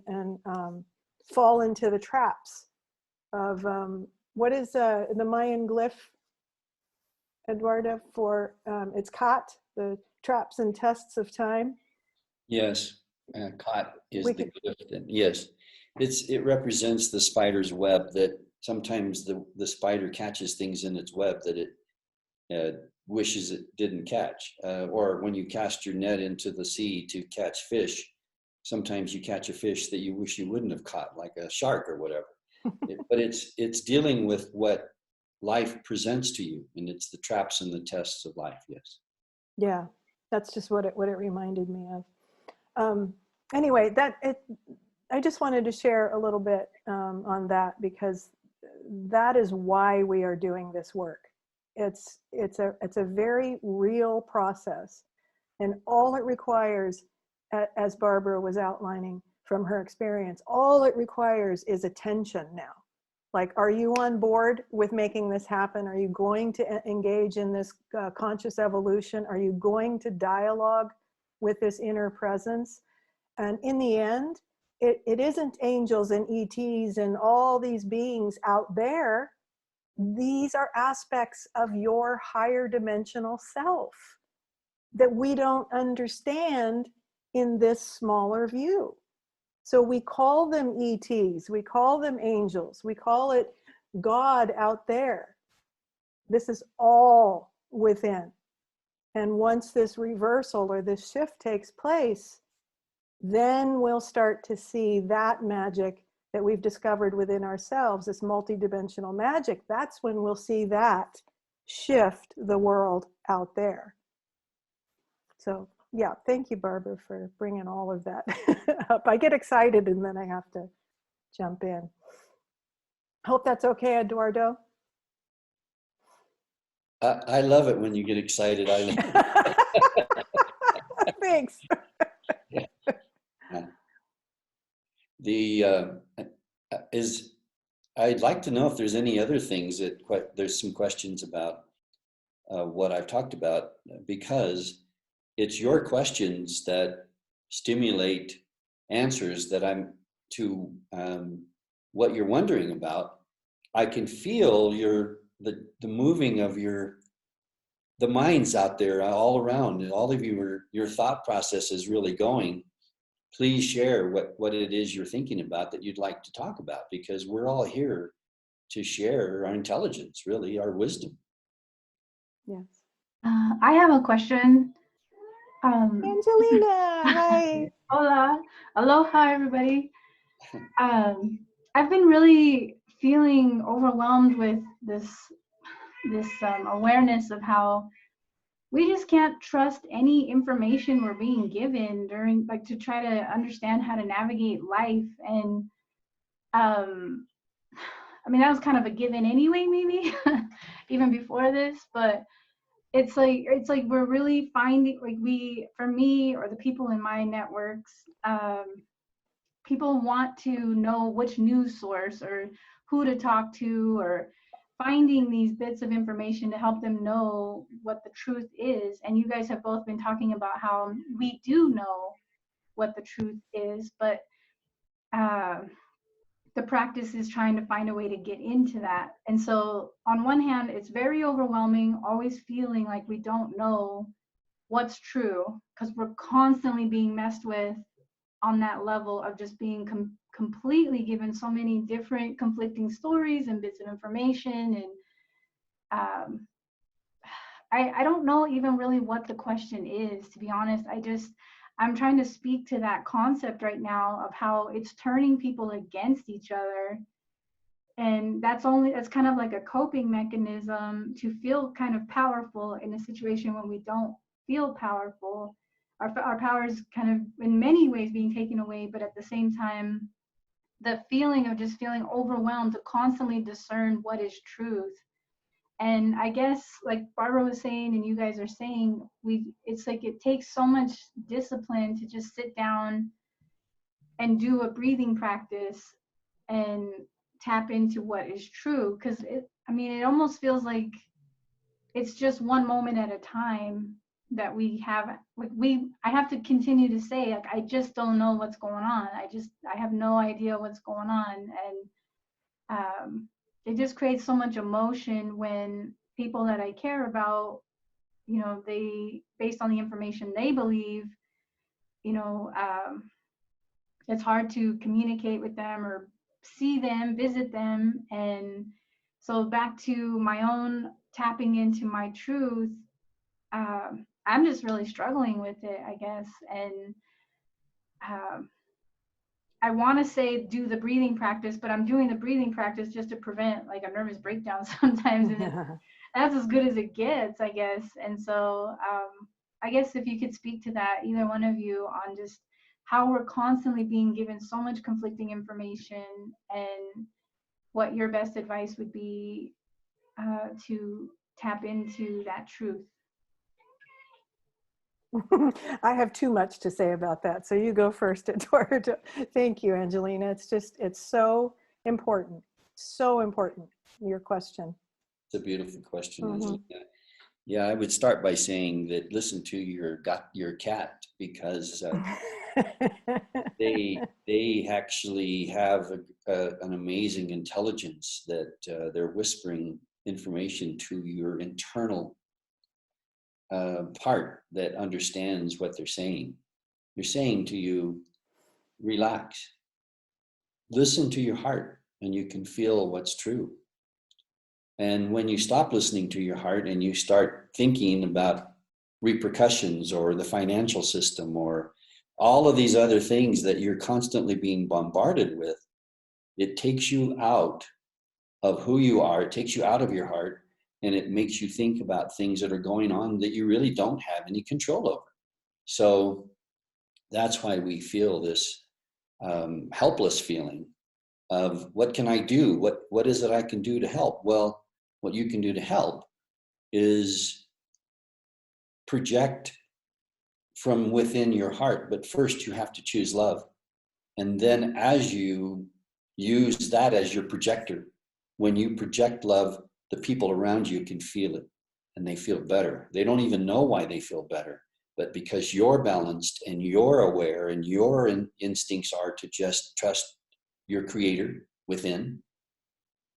fall into the traps of, what is the Mayan glyph, Eduardo, for it's Kat, the traps and tests of time? Yes, Kat is the glyph. Yes, it represents the spider's web, that sometimes the spider catches things in its web that it wishes it didn't catch. Or when you cast your net into the sea to catch fish, sometimes you catch a fish that you wish you wouldn't have caught, like a shark or whatever. But it's dealing with what life presents to you, and it's the traps and the tests of life. Yes. Yeah, that's just what it reminded me of. Anyway, I just wanted to share a little bit on that, because that is why we are doing this work. It's a very real process, and all it requires, as Barbara was outlining from her experience, all it requires is attention now. Like, are you on board with making this happen? Are you going to engage in this conscious evolution? Are you going to dialogue with this inner presence. And in the end, it isn't angels and ETs and all these beings out there. These are aspects of your higher dimensional self that we don't understand in this smaller view. So we call them ETs, we call them angels, we call it God out there. This is all within. And once this reversal or this shift takes place, then we'll start to see that magic that we've discovered within ourselves, this multidimensional magic. That's when we'll see that shift the world out there. So yeah, thank you, Barbara, for bringing all of that up. I get excited and then I have to jump in. Hope that's okay, Eduardo. I love it when you get excited. Thanks. Yeah. I'd like to know if there's any other things that there's some questions about what I've talked about, because it's your questions that stimulate answers that I'm to what you're wondering about. I can feel the moving of the minds out there all around, and all of you, your thought process is really going. Please share what it is you're thinking about that you'd like to talk about, because we're all here to share our intelligence, really, our wisdom. Yes. I have a question. Angelina, hi. Hola. Aloha, everybody. I've been really feeling overwhelmed with this awareness of how we just can't trust any information we're being given during, like, to try to understand how to navigate life. And I mean, that was kind of a given anyway, maybe even before this, but it's like we're really finding, like, for me or the people in my networks, people want to know which news source or who to talk to, or finding these bits of information to help them know what the truth is. And you guys have both been talking about how we do know what the truth is, but the practice is trying to find a way to get into that. And so on one hand, it's very overwhelming, always feeling like we don't know what's true, because we're constantly being messed with on that level of just being completely given so many different conflicting stories and bits of information. And I don't know even really what the question is, to be honest. I'm trying to speak to that concept right now of how it's turning people against each other. And that's kind of like a coping mechanism to feel kind of powerful in a situation when we don't feel powerful. Our power is kind of in many ways being taken away, but at the same time, the feeling of just feeling overwhelmed to constantly discern what is truth. And I guess, like Barbara was saying, and you guys are saying, it's like it takes so much discipline to just sit down and do a breathing practice and tap into what is true. Because it almost feels like it's just one moment at a time that we have. Like I have to continue to say, like, I just don't know what's going on. I have no idea what's going on. And it just creates so much emotion when people that I care about, they, based on the information they believe, it's hard to communicate with them or see them, visit them. And so back to my own tapping into my truth, I'm just really struggling with it, I guess. And I want to say do the breathing practice, but I'm doing the breathing practice just to prevent like a nervous breakdown sometimes. And that's as good as it gets, I guess. And so I guess if you could speak to that, either one of you, on just how we're constantly being given so much conflicting information, and what your best advice would be to tap into that truth. I have too much to say about that. So you go first, Eduardo. Thank you, Angelina. It's so important. So important, your question. It's a beautiful question, Angelina. Yeah, I would start by saying that listen to your cat, because they actually have an amazing intelligence that they're whispering information to your internal part that understands what they're saying. They're saying to you, relax, listen to your heart, and you can feel what's true. And when you stop listening to your heart and you start thinking about repercussions or the financial system or all of these other things that you're constantly being bombarded with, it takes you out of who you are, it takes you out of your heart, and it makes you think about things that are going on that you really don't have any control over. So that's why we feel this helpless feeling of what can I do? What is it I can do to help? Well, what you can do to help is project from within your heart, but first you have to choose love. And then as you use that as your projector, when you project love, the people around you can feel it and they feel better. They don't even know why they feel better, but because you're balanced and you're aware and your instincts are to just trust your creator within,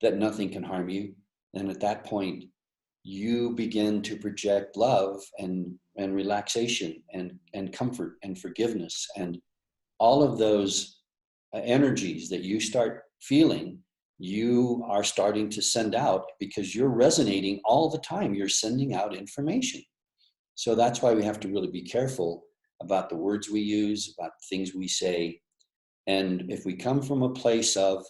that nothing can harm you. And at that point, you begin to project love and relaxation and comfort and forgiveness. And all of those energies that you start feeling, you are starting to send out because you're resonating all the time. You're sending out information. So that's why we have to really be careful about the words we use, about things we say. And if we come from a place of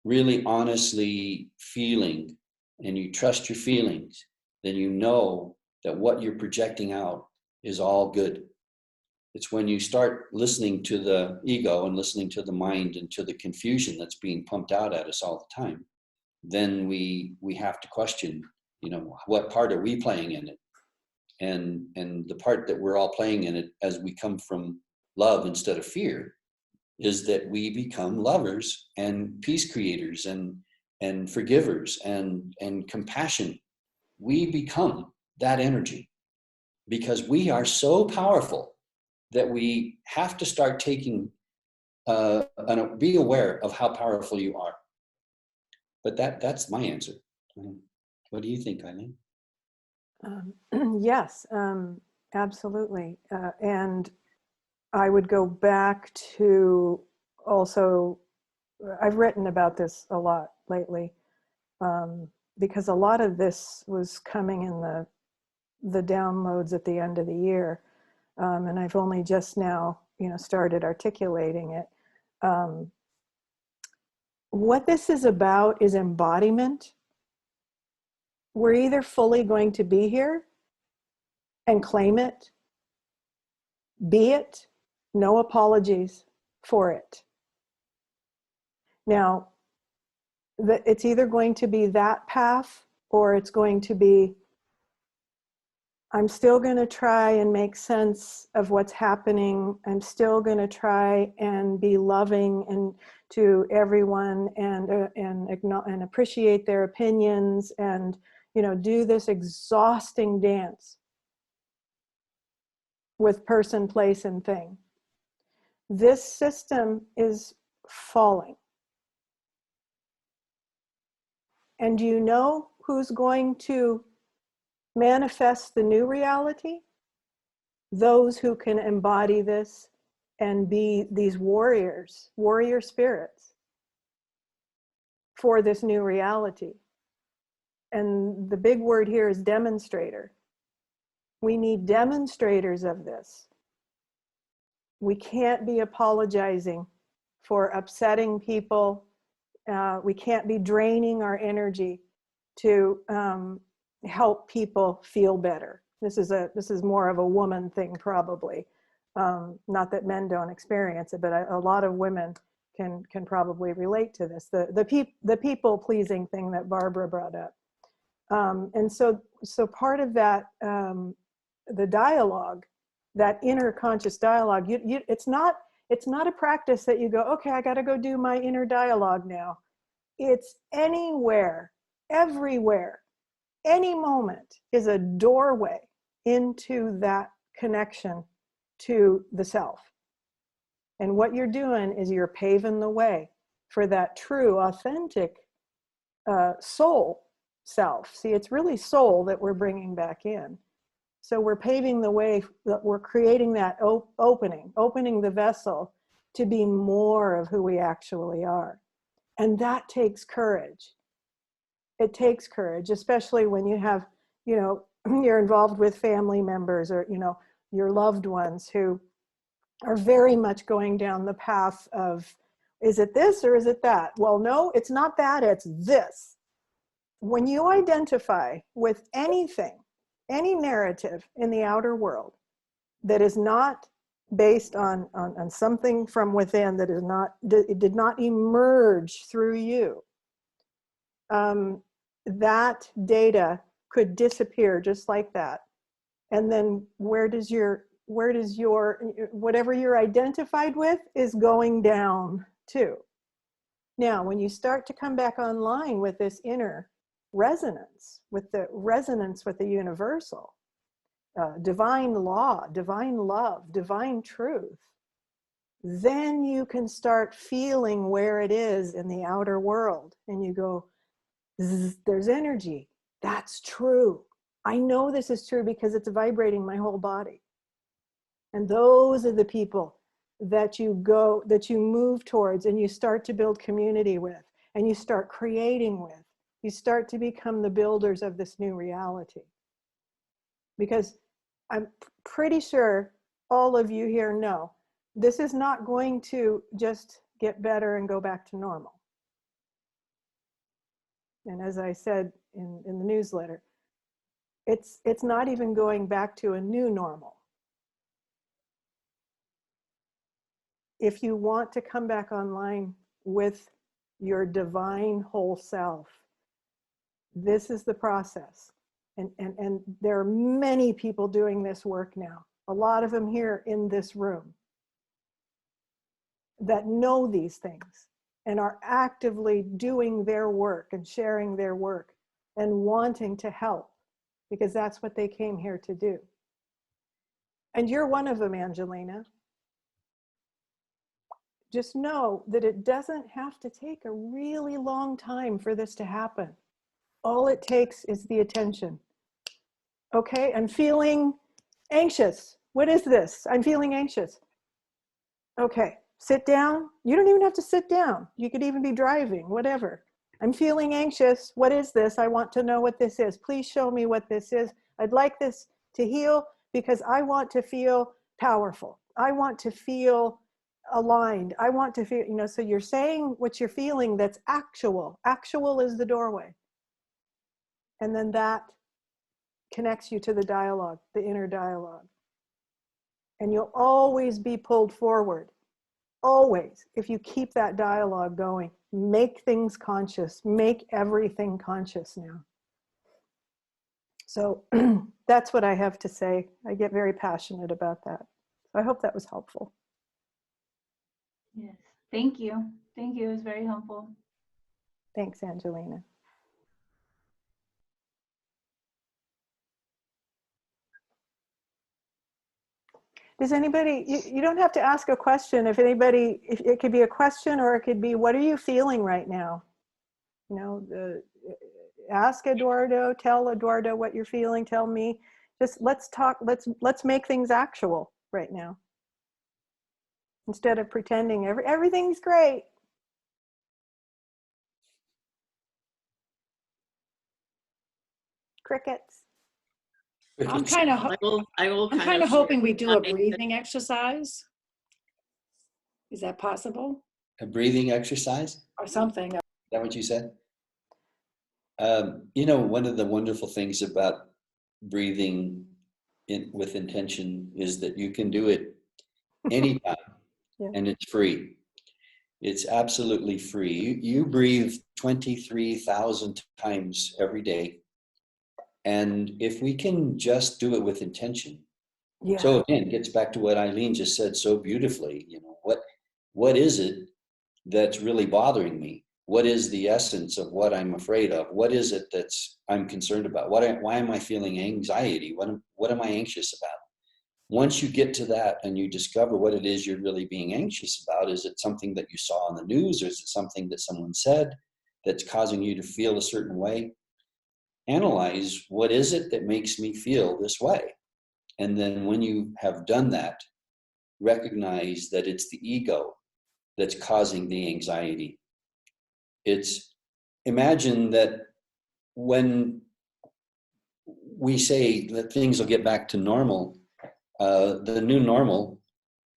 really honestly feeling and you trust your feelings, then you know that what you're projecting out is all good. It's when you start listening to the ego and listening to the mind and to the confusion that's being pumped out at us all the time, then we have to question, what part are we playing in it? And the part that we're all playing in it as we come from love instead of fear is that we become lovers and peace creators and forgivers and compassion. We become that energy because we are so powerful that we have to start taking and be aware of how powerful you are. But that's my answer. What do you think, Eileen? Yes, absolutely. And I would go back to also, I've written about this a lot lately, because a lot of this was coming in the downloads at the end of the year. And I've only just now, started articulating it. What this is about is embodiment. We're either fully going to be here and claim it, be it, no apologies for it. Now, it's either going to be that path or it's going to be, I'm still going to try and make sense of what's happening. I'm still going to try and be loving and to everyone and appreciate their opinions and, do this exhausting dance with person, place, and thing. This system is falling. And do you know who's going to manifest the new reality? Those who can embody this and be these warrior spirits for this new reality. And the big word here is demonstrator. We need demonstrators of this. We can't be apologizing for upsetting people. We can't be draining our energy to help people feel better. This is more of a woman thing, probably. Not that men don't experience it, but a lot of women can probably relate to this. The people pleasing thing that Barbara brought up, and so part of that, the dialogue, that inner conscious dialogue. It's not a practice that you go, okay, I got to go do my inner dialogue now. It's anywhere, everywhere Any moment is a doorway into that connection to the self. And what you're doing is you're paving the way for that true, authentic soul self. See, it's really soul that we're bringing back in. So we're paving the way, we're creating that opening the vessel to be more of who we actually are. And that takes courage. It takes courage, especially when you have, you know, you're involved with family members or, you know, your loved ones who are very much going down the path of, is it this or is it that? Well, no, it's not that, it's this. When you identify with anything, any narrative in the outer world that is not based on something from within, that is not, it did not emerge through you, that data could disappear just like that. And then where does your, whatever you're identified with is going down too. Now, when you start to come back online with this inner resonance, with the universal, divine law, divine love, divine truth, then you can start feeling where it is in the outer world. And you go, there's energy. That's true. I know this is true because it's vibrating my whole body. And those are the people that you move towards and you start to build community with and you start creating with. You start to become the builders of this new reality. Because I'm pretty sure all of you here know this is not going to just get better and go back to normal. And as I said in the newsletter, it's not even going back to a new normal. If you want to come back online with your divine whole self, this is the process. And there are many people doing this work now, a lot of them here in this room, that know these things and are actively doing their work and sharing their work and wanting to help, because that's what they came here to do. And you're one of them, Angelina. Just know that it doesn't have to take a really long time for this to happen. All it takes is the attention. Okay, I'm feeling anxious. What is this? I'm feeling anxious. Okay, sit down. You don't even have to sit down. You could even be driving, whatever. I'm feeling anxious. What is this? I want to know what this is. Please show me what this is. I'd like this to heal because I want to feel powerful. I want to feel aligned. I want to feel, you know, so you're saying what you're feeling that's actual. Actual is the doorway. And then that connects you to the dialogue, the inner dialogue. And you'll always be pulled forward. Always, if you keep that dialogue going. Make things conscious. Make everything conscious now. So that's what I have to say. I get very passionate about that. I hope that was helpful. Yes, thank you. Thank you, it was very helpful. Thanks, Angelina. Does anybody, you don't have to ask a question. If anybody, if it could be a question or it could be, what are you feeling right now? You know, ask Eduardo, tell Eduardo what you're feeling, tell me. Just let's talk, let's make things actual right now. Instead of pretending everything's great. Crickets. I'm kind of I'm kind of hoping we do a breathing exercise. Is that possible? A breathing exercise? Or something. Is that what you said? You know, one of the wonderful things about breathing with intention is that you can do it anytime. Yeah. And it's free. It's absolutely free. You breathe 23,000 times every day. And if we can just do it with intention. Yeah. So again, it gets back to what Eileen just said so beautifully. You know, what is it that's really bothering me? What is the essence of what I'm afraid of? What is it I'm concerned about? Why am I feeling anxiety? What am I anxious about? Once you get to that and you discover what it is you're really being anxious about, is it something that you saw on the news, or is it something that someone said that's causing you to feel a certain way? Analyze, what is it that makes me feel this way? And then when you have done that, recognize that it's the ego that's causing the anxiety. Imagine that when we say that things will get back to normal, the new normal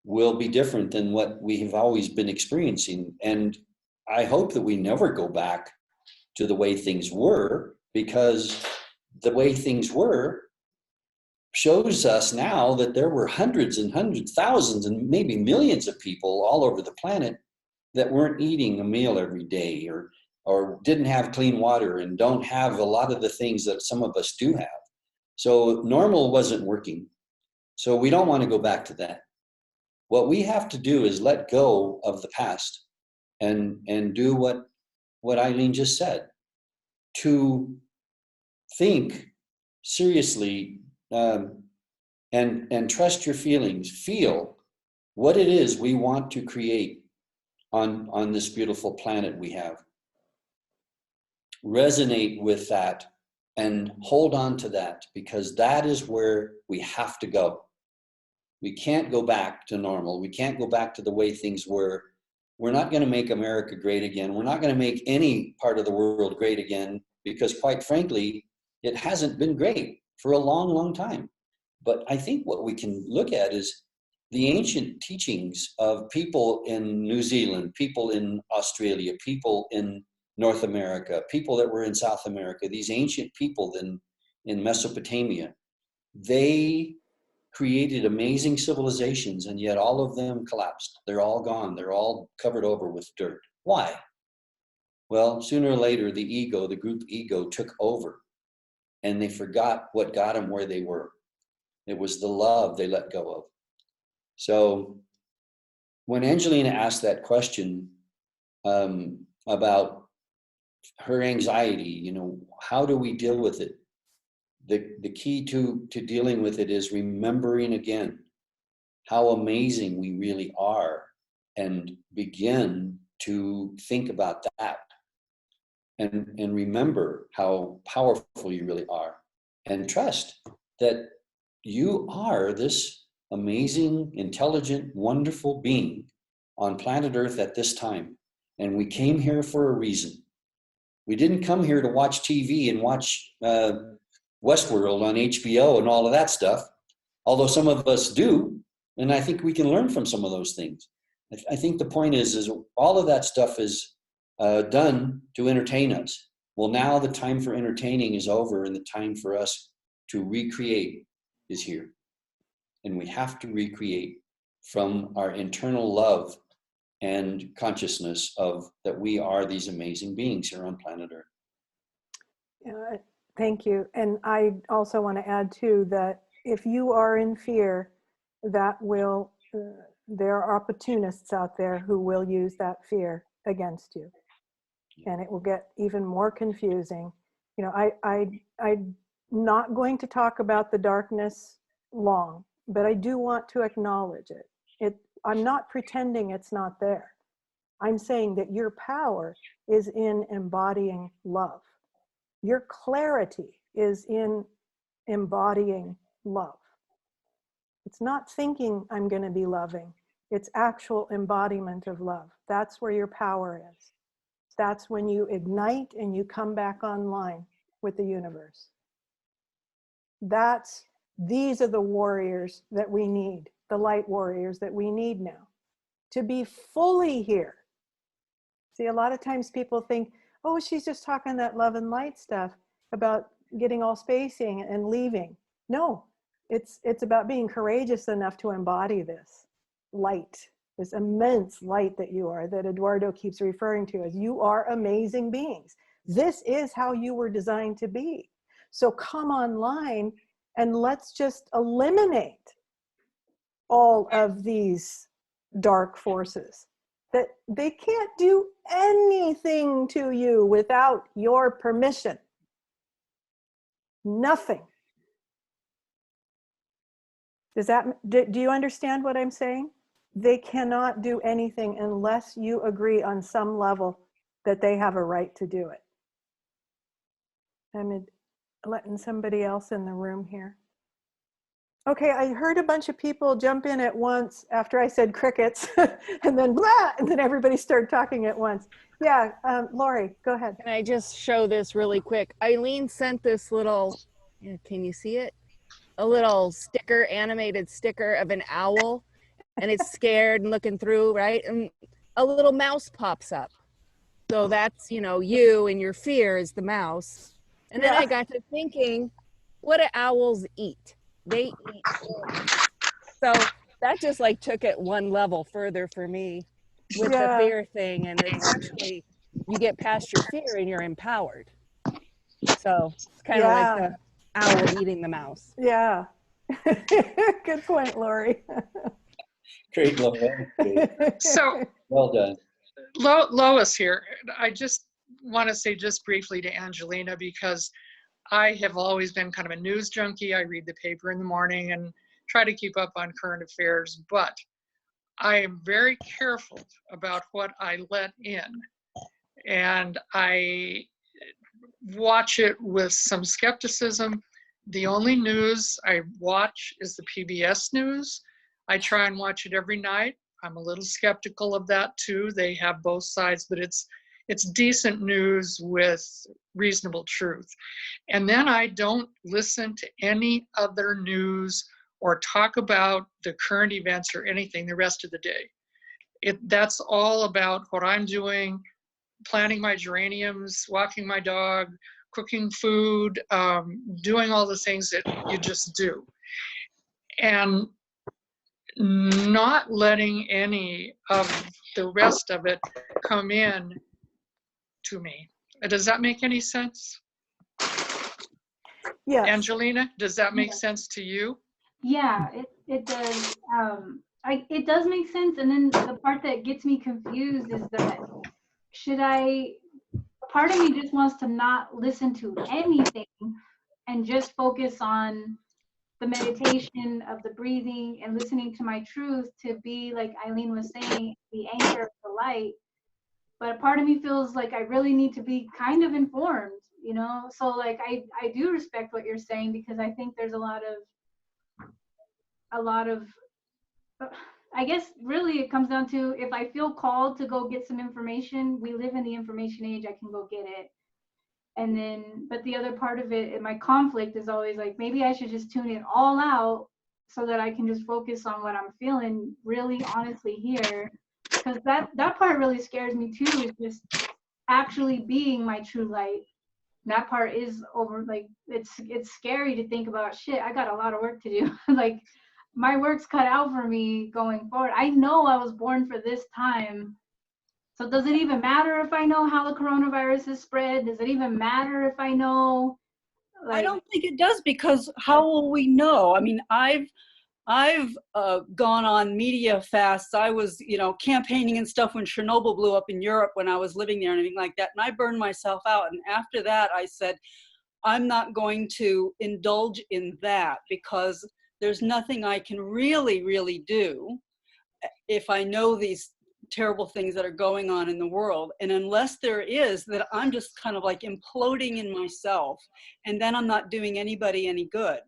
will be different than what we have always been experiencing. And I hope that we never go back to the way things were, because the way things were shows us now that there were hundreds and hundreds, thousands, and maybe millions of people all over the planet that weren't eating a meal every day, or didn't have clean water, and don't have a lot of the things that some of us do have. So normal wasn't working. So we don't want to go back to that. What we have to do is let go of the past and do what Eileen just said, to think seriously, and trust your feelings. Feel what it is we want to create on this beautiful planet we have. Resonate with that and hold on to that, because that is where we have to go. We can't go back to normal. We can't go back to the way things were. We're not going to make America great again. We're not going to make any part of the world great again, because quite frankly, it hasn't been great for a long, long time. But I think what we can look at is the ancient teachings of people in New Zealand, people in Australia, people in North America, people that were in South America, these ancient people in Mesopotamia. They created amazing civilizations, and yet all of them collapsed. They're all gone. They're all covered over with dirt. Why? Well, sooner or later, the ego, the group ego, took over, and they forgot what got them where they were. It was the love they let go of. So when Angelina asked that question about her anxiety, how do we deal with it? The key to dealing with it is remembering again how amazing we really are, and begin to think about that, and remember how powerful you really are, and trust that you are this amazing, intelligent, wonderful being on planet Earth at this time. And we came here for a reason. We didn't come here to watch TV and watch Westworld on HBO and all of that stuff, although some of us do, and I think we can learn from some of those things. I think the point is all of that stuff is done to entertain us. Well, now the time for entertaining is over, and the time for us to recreate is here. And we have to recreate from our internal love and consciousness of that we are these amazing beings here on planet Earth. Thank you. And I also want to add too that if you are in fear, that will, there are opportunists out there who will use that fear against you. And it will get even more confusing. I'm not going to talk about the darkness long, but I do want to acknowledge it. I'm not pretending it's not there. I'm saying that your power is in embodying love. Your clarity is in embodying love. It's not thinking I'm going to be loving. It's actual embodiment of love. That's where your power is. That's when you ignite and you come back online with the universe. These are the warriors that we need, the light warriors that we need now, to be fully here. See, a lot of times people think, oh, she's just talking that love and light stuff about getting all spacing and leaving. No, it's about being courageous enough to embody this light, this immense light that you are, that Eduardo keeps referring to as you are amazing beings. This is how you were designed to be. So come online and let's just eliminate all of these dark forces. that they can't do anything to you without your permission. Nothing. Do you understand what I'm saying? They cannot do anything unless you agree on some level that they have a right to do it. I'm letting somebody else in the room here. Okay, I heard a bunch of people jump in at once after I said crickets, and then blah, and then everybody started talking at once. Yeah, Lori, go ahead. Can I just show this really quick? Eileen sent this little, can you see it? A little sticker, animated sticker of an owl, and it's scared and looking through, right? And a little mouse pops up. So that's, you and your fear is the mouse. And then I got to thinking, what do owls eat? They eat worms. So that just like took it one level further for me with the fear thing. And it's actually, you get past your fear and you're empowered. So it's kind of like the owl eating the mouse. Yeah. Good point, Lori. Great, Lori. So Well done. Lois here. I just want to say just briefly to Angelina, because I have always been kind of a news junkie. I read the paper in the morning and try to keep up on current affairs, but I am very careful about what I let in. And I watch it with some skepticism. The only news I watch is the PBS news. I try and watch it every night. I'm a little skeptical of that too. They have both sides, but it's decent news with reasonable truth. And then I don't listen to any other news or talk about the current events or anything the rest of the day. That's all about what I'm doing, planting my geraniums, walking my dog, cooking food, doing all the things that you just do. And not letting any of the rest of it come in to me. Does that make any sense? Yes. Angelina, does that make sense to you? Yeah, it does. It does make sense. And then the part that gets me confused is that part of me just wants to not listen to anything and just focus on the meditation of the breathing and listening to my truth to be, like Eileen was saying, the anchor of the light. But a part of me feels like I really need to be kind of informed, So like I do respect what you're saying, because I think there's a lot of I guess really it comes down to, if I feel called to go get some information, we live in the information age, I can go get it. And then, but the other part of it, my conflict is always like, maybe I should just tune it all out so that I can just focus on what I'm feeling really honestly here. Because that part really scares me too, is just actually being my true light. That part is over, like, it's scary to think about, shit, I got a lot of work to do. Like, my work's cut out for me going forward. I know I was born for this time. So does it even matter if I know how the coronavirus is spread? Does it even matter if I know? I don't think it does, because how will we know? I mean, I've gone on media fasts. I was, campaigning and stuff when Chernobyl blew up in Europe when I was living there and anything like that. And I burned myself out. And after that, I said, I'm not going to indulge in that, because there's nothing I can really, really do if I know these terrible things that are going on in the world. And unless there is, that I'm just kind of like imploding in myself, and then I'm not doing anybody any good.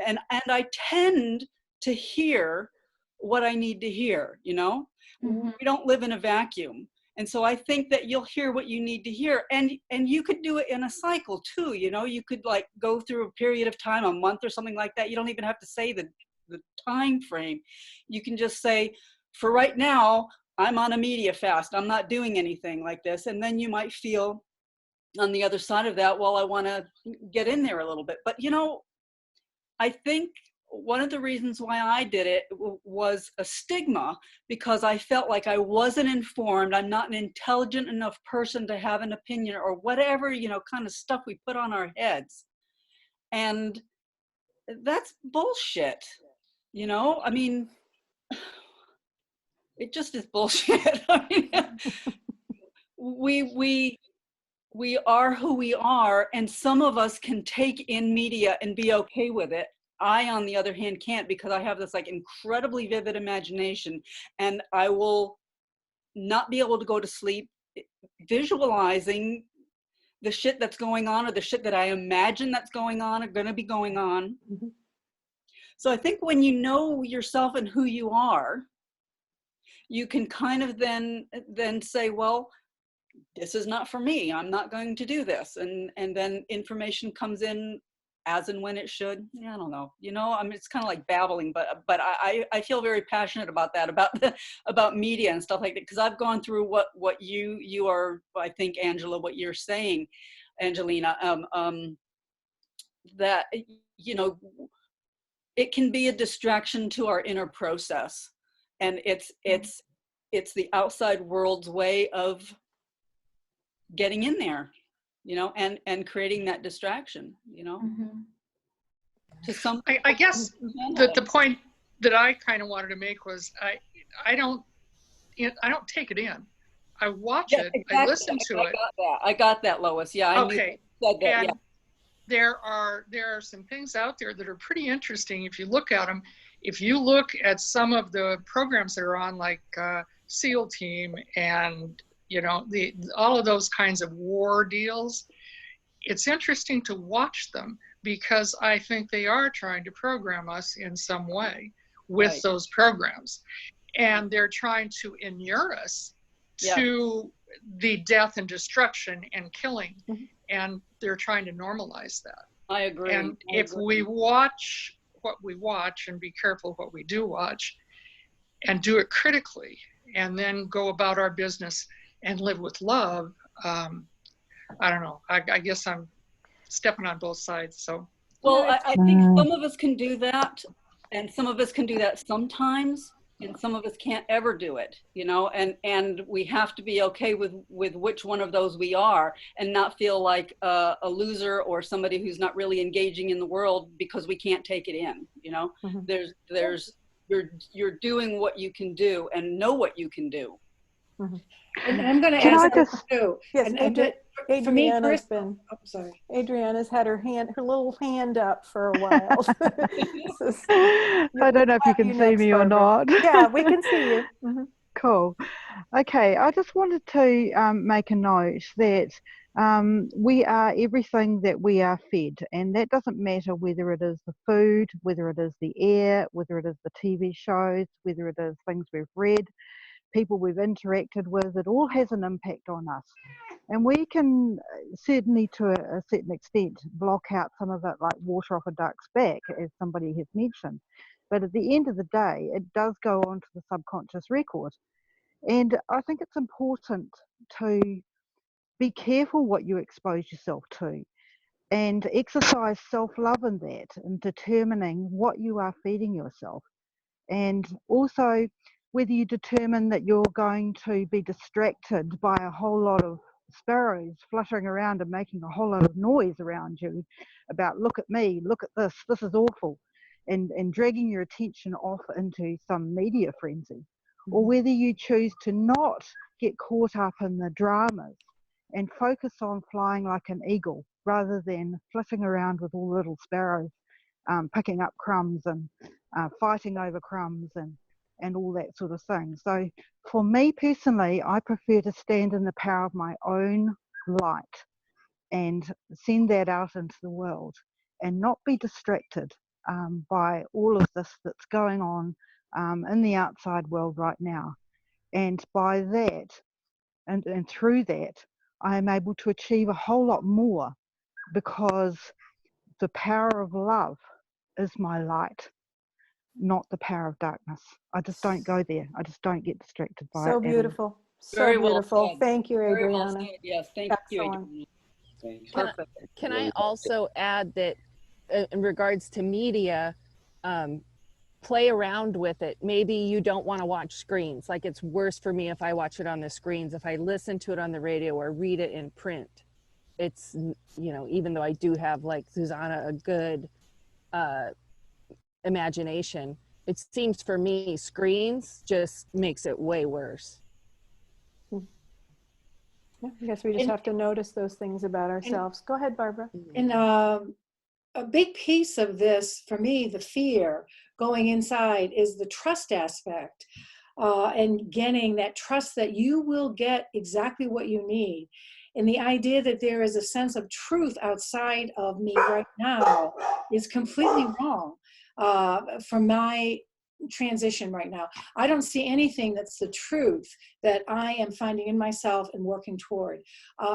And I tend to hear what I need to hear, Mm-hmm. We don't live in a vacuum. And so I think that you'll hear what you need to hear. And you could do it in a cycle too, you could like go through a period of time, a month or something like that. You don't even have to say the time frame. You can just say, for right now, I'm on a media fast. I'm not doing anything like this. And then you might feel on the other side of that, well, I want to get in there a little bit. But, I think one of the reasons why I did it was a stigma, because I felt like I wasn't informed. I'm not an intelligent enough person to have an opinion, or whatever, kind of stuff we put on our heads. And that's bullshit. I mean, it just is bullshit. I mean, we are who we are, and some of us can take in media and be okay with it. I, on the other hand, can't, because I have this like incredibly vivid imagination, and I will not be able to go to sleep visualizing the shit that's going on, or the shit that I imagine that's going on or going to be going on. Mm-hmm. So I think when you know yourself and who you are, you can kind of then say, well, this is not for me. I'm not going to do this. And then information comes in as and when it should. Yeah, I don't know. You know, I mean, it's kind of like babbling, but I feel very passionate about that, about media and stuff like that, because I've gone through what you are, I think, Angela, what you're saying, Angelina, that, you know, it can be a distraction to our inner process, and it's the outside world's way of getting in there, you know, and creating that distraction, you know. Mm-hmm. To some, I guess that the point that I kind of wanted to make was I don't take it in. I watch it. Exactly. I listen to it. I got that, Lois. Yeah. Okay. Said that, and yeah. There are some things out there that are pretty interesting if you look at them. If you look at some of the programs that are on, like SEAL Team and, you know, all of those kinds of war deals, it's interesting to watch them, because I think they are trying to program us in some way with Right. those programs. And they're trying to inure us to the death and destruction and killing. Mm-hmm. And they're trying to normalize that. I agree. And if we watch what we watch, and be careful what we do watch, and do it critically, and then go about our business and live with love, I don't know. I guess I'm stepping on both sides. So, well, I think some of us can do that, and some of us can do that sometimes, and some of us can't ever do it, you know, and we have to be okay with which one of those we are, and not feel like a loser or somebody who's not really engaging in the world because we can't take it in, you know. Mm-hmm. You're doing what you can do, and know what you can do. Mm-hmm. And I'm going to add something too. Yes, Adriana's been. Oh, sorry. Adriana's had her little hand up for a while. I don't know if you can see me or not. Yeah, we can see you. Mm-hmm. Cool. Okay, I just wanted to make a note that we are everything that we are fed, and that doesn't matter whether it is the food, whether it is the air, whether it is the TV shows, whether it is things we've read, people we've interacted with. It all has an impact on us, and we can certainly, to a certain extent, block out some of it, like water off a duck's back, as somebody has mentioned. But at the end of the day, it does go onto the subconscious record. And I think it's important to be careful what you expose yourself to, and exercise self-love in that, and determining what you are feeding yourself. And also, whether you determine that you're going to be distracted by a whole lot of sparrows fluttering around and making a whole lot of noise around you about, look at me, look at this is awful, and dragging your attention off into some media frenzy, or whether you choose to not get caught up in the dramas and focus on flying like an eagle rather than flitting around with all the little sparrows, picking up crumbs and fighting over crumbs and all that sort of thing. So for me personally, I prefer to stand in the power of my own light and send that out into the world, and not be distracted by all of this that's going on in the outside world right now. And by that, and through that, I am able to achieve a whole lot more, because the power of love is my light, not the power of darkness. I just don't go there. I just don't get distracted by it. So beautiful. So Very beautiful. Well said. Thank you, Adriana. Very well said. Yes, thank Excellent. you, Adriana. Perfect. Can I also add that in regards to media, play around with it. Maybe you don't want to watch screens. Like, it's worse for me if I watch it on the screens. If I listen to it on the radio or read it in print, it's, you know, even though I do have, like Susanna, a good imagination, it seems for me, screens just makes it way worse. Yeah, I guess we just have to notice those things about ourselves. Go ahead, Barbara. And a big piece of this, for me, the fear going inside is the trust aspect, and getting that trust that you will get exactly what you need. And the idea that there is a sense of truth outside of me right now is completely wrong for my transition right now. I don't see anything that's the truth that I am finding in myself and working toward.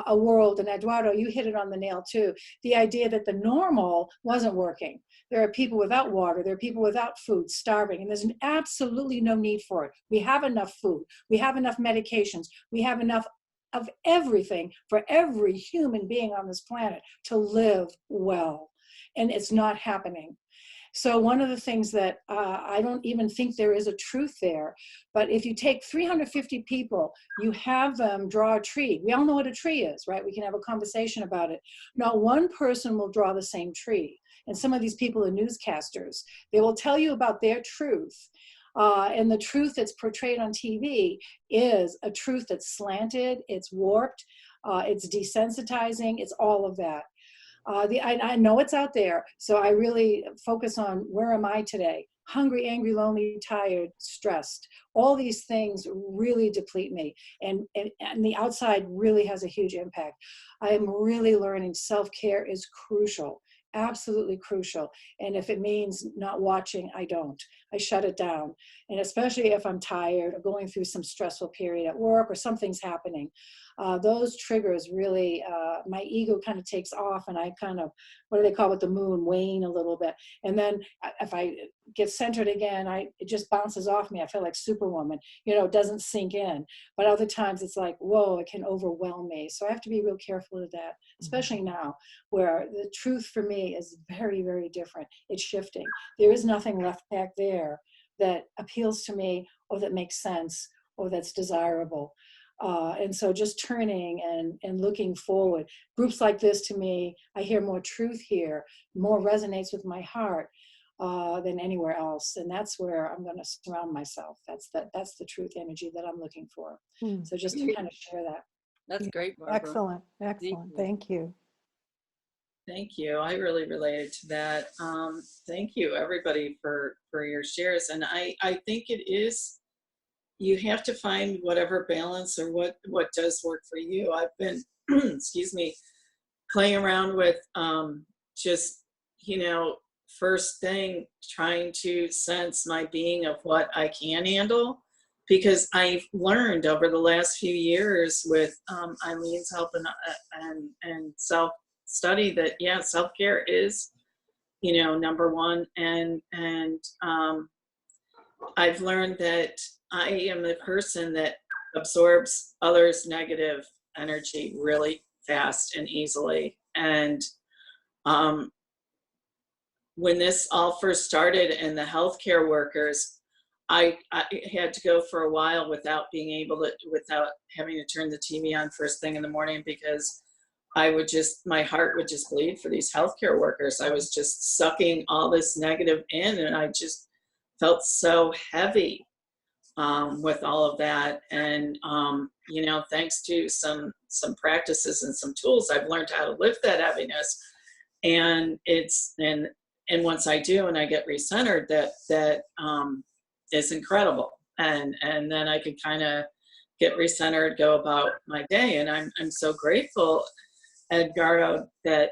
A world, and Eduardo, you hit it on the nail too, the idea that the normal wasn't working. There are people without water, there are people without food, starving, and there's absolutely no need for it. We have enough food, we have enough medications, we have enough of everything for every human being on this planet to live well, and it's not happening. So one of the things that I don't even think there is a truth there, but if you take 350 people, you have them draw a tree. We all know what a tree is, right? We can have a conversation about it. Not one person will draw the same tree. And some of these people are newscasters. They will tell you about their truth. And the truth that's portrayed on TV is a truth that's slanted, it's warped, it's desensitizing, it's all of that. I know it's out there, so I really focus on where am I today? Hungry, angry, lonely, tired, stressed. All these things really deplete me, and the outside really has a huge impact. I am really learning self-care is crucial, absolutely crucial. And if it means not watching, I don't. I shut it down. And especially if I'm tired or going through some stressful period at work or something's happening, those triggers really, my ego kind of takes off, and I kind of, what do they call it, the moon, wane a little bit. And then if I get centered again, it just bounces off me. I feel like Superwoman, you know, it doesn't sink in. But other times it's like, whoa, it can overwhelm me. So I have to be real careful of that, especially now, where the truth for me is very, very different. It's shifting. There is nothing left back there that appeals to me or that makes sense or that's desirable. And so just turning and looking forward. Groups like this, to me, I hear more truth here, more resonates with my heart than anywhere else. And that's where I'm going to surround myself. That's the truth energy that I'm looking for. So just to kind of share that. That's great, Barbara. Excellent, excellent. Thank you. Thank you. I really related to that. Thank you, everybody, for your shares. And I think it is, you have to find whatever balance or what does work for you. I've been, excuse me, playing around with just, you know, first thing, trying to sense my being of what I can handle, because I've learned over the last few years with Eileen's help and self-study that, yeah, self-care is, you know, number one. And I've learned that I am the person that absorbs others' negative energy really fast and easily. And when this all first started and the healthcare workers, I had to go for a while without having to turn the TV on first thing in the morning, because my heart would just bleed for these healthcare workers. I was just sucking all this negative in, and I just felt so heavy with all of that. And you know, thanks to some practices and some tools, I've learned how to lift that heaviness. And and once I do, and I get recentered, that is incredible. And then I can kind of get recentered, go about my day. And I'm so grateful, Edgardo, that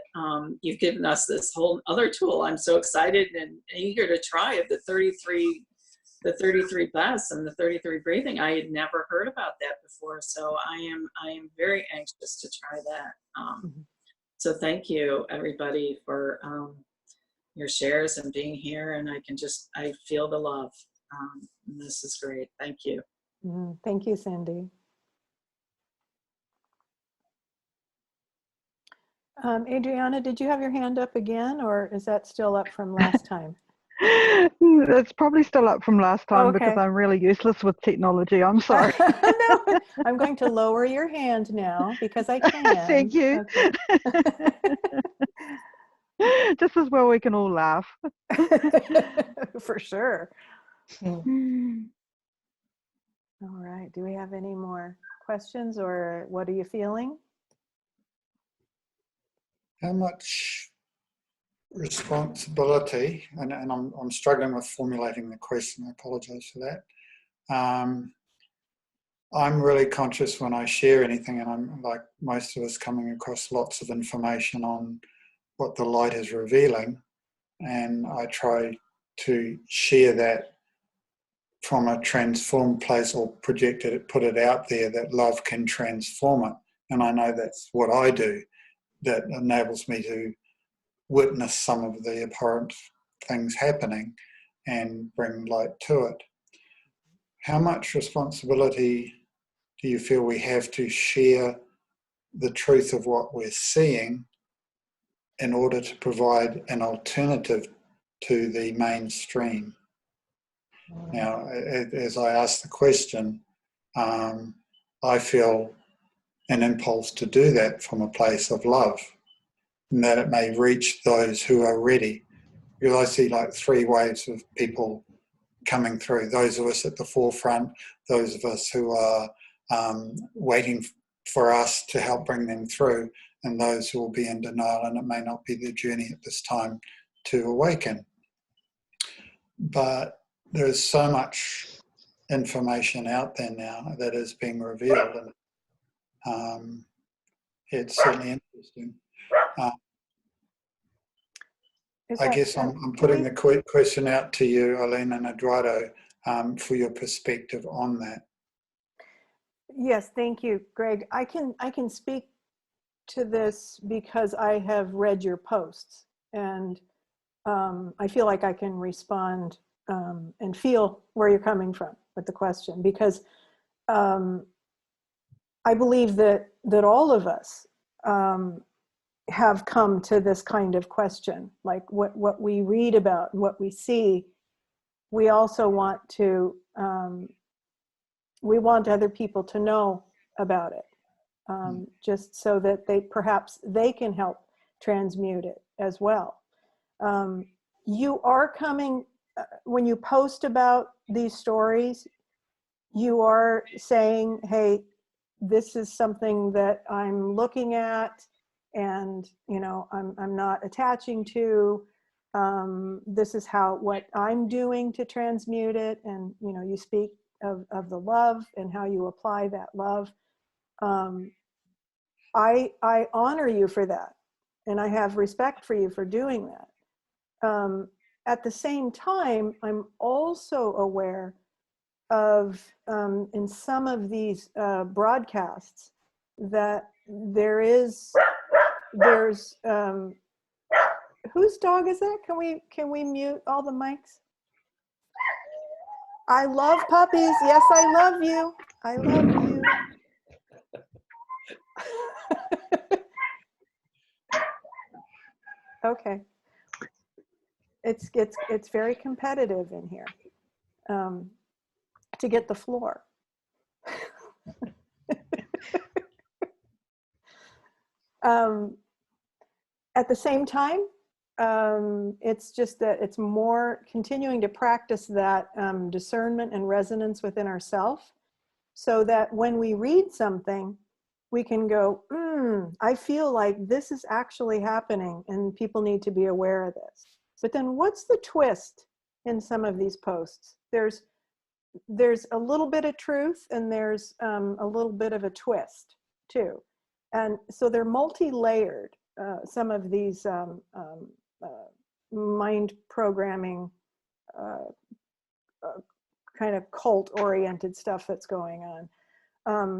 you've given us this whole other tool. I'm so excited and eager to try it, the 33 breaths and the 33 breathing. I had never heard about that before, so I am very anxious to try that. So thank you, everybody, for your shares and being here. And I feel the love. This is great. Thank you. Thank you, Cindy. Adriana, did you have your hand up again, or is that still up from last time? It's probably still up from last time, Okay. because I'm really useless with technology. I'm sorry. No, I'm going to lower your hand now because I can. Thank you. Okay. Just as well we can all laugh. For sure. All right. Do we have any more questions, or what are you feeling? How much responsibility, and I'm struggling with formulating the question, I apologize for that. I'm really conscious when I share anything, and I'm like most of us coming across lots of information on what the light is revealing, and I try to share that from a transformed place, or project it, put it out there that love can transform it. And I know that's what I do, that enables me to witness some of the abhorrent things happening and bring light to it. How much responsibility do you feel we have to share the truth of what we're seeing in order to provide an alternative to the mainstream? Now, as I ask the question, I feel an impulse to do that from a place of love, and that it may reach those who are ready. Because I see like three waves of people coming through. Those of us at the forefront, those of us who are waiting for us to help bring them through, and those who will be in denial, and it may not be their journey at this time to awaken. But there's so much information out there now that is being revealed, and it's certainly interesting. I guess I'm putting the question out to you, Eileen and Eduardo, for your perspective on that. Yes, thank you, Greg. I can speak to this because I have read your posts, and I feel like I can respond and feel where you're coming from with the question, because I believe that all of us have come to this kind of question, like what we read about and what we see. We also want to we want other people to know about it, just so that perhaps they can help transmute it as well. You are coming, when you post about these stories, you are saying, hey, this is something that I'm looking at, and I'm not attaching to. This is what I'm doing to transmute it, and you speak of the love and how you apply that love. I honor you for that, and I have respect for you for doing that. At the same time, I'm also aware of in some of these broadcasts that there's whose dog is that? Can we mute all the mics? I love puppies. Yes, I love you. I love you. Okay. It's very competitive in here to get the floor. At the same time, it's just that it's more continuing to practice that discernment and resonance within ourselves, so that when we read something, we can go, I feel like this is actually happening and people need to be aware of this. But then what's the twist in some of these posts? There's a little bit of truth, and there's a little bit of a twist too. And so they're multi-layered, some of these mind programming kind of cult-oriented stuff that's going on.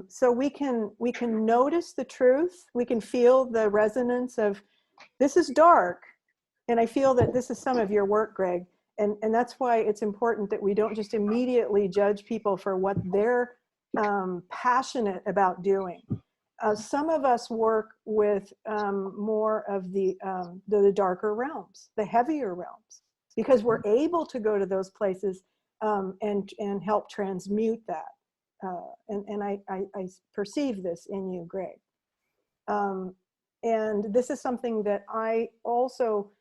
So we can notice the truth. We can feel the resonance of, this is dark. And I feel that this is some of your work, Greg. And that's why it's important that we don't just immediately judge people for what they're passionate about doing. Some of us work with more of the darker realms, the heavier realms, because we're able to go to those places and help transmute that. And I perceive this in you, Greg. And this is something that I also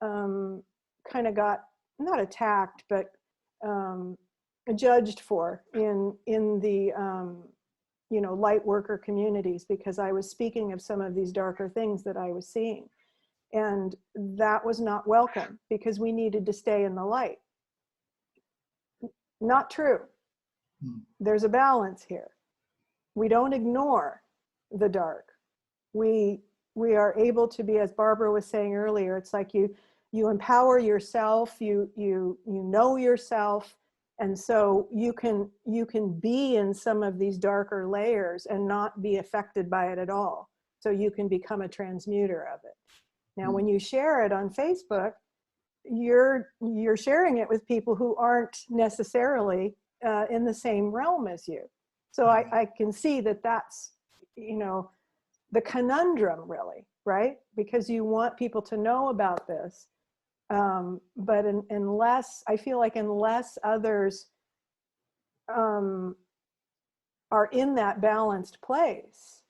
kind of got, not attacked, but judged for in the you know, light worker communities, because I was speaking of some of these darker things that I was seeing, and that was not welcome because we needed to stay in the light. Not true. There's a balance here. We don't ignore the dark. We are able to be, as Barbara was saying earlier, it's like you empower yourself, you know yourself, and so you can be in some of these darker layers and not be affected by it at all. So you can become a transmuter of it. Now, when you share it on Facebook, you're sharing it with people who aren't necessarily in the same realm as you. So I can see that that's, you know, the conundrum really, right? Because you want people to know about this. But unless, I feel like unless others are in that balanced place,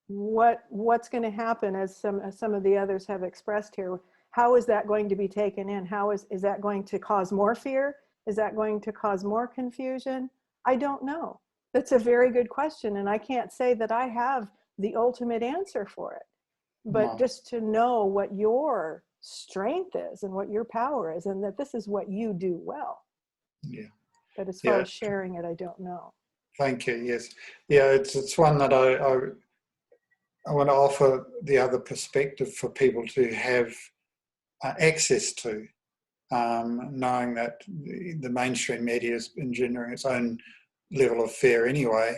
what's going to happen, as some of the others have expressed here, how is that going to be taken in? How is that going to cause more fear? Is that going to cause more confusion? I don't know. That's a very good question. And I can't say that I have the ultimate answer for it, but just to know what your strength is and what your power is, and that this is what you do well. Yeah. But as far as sharing it, I don't know. Thank you. Yes. Yeah, it's one that I want to offer the other perspective for people to have access to, knowing that the mainstream media is engendering its own level of fear anyway.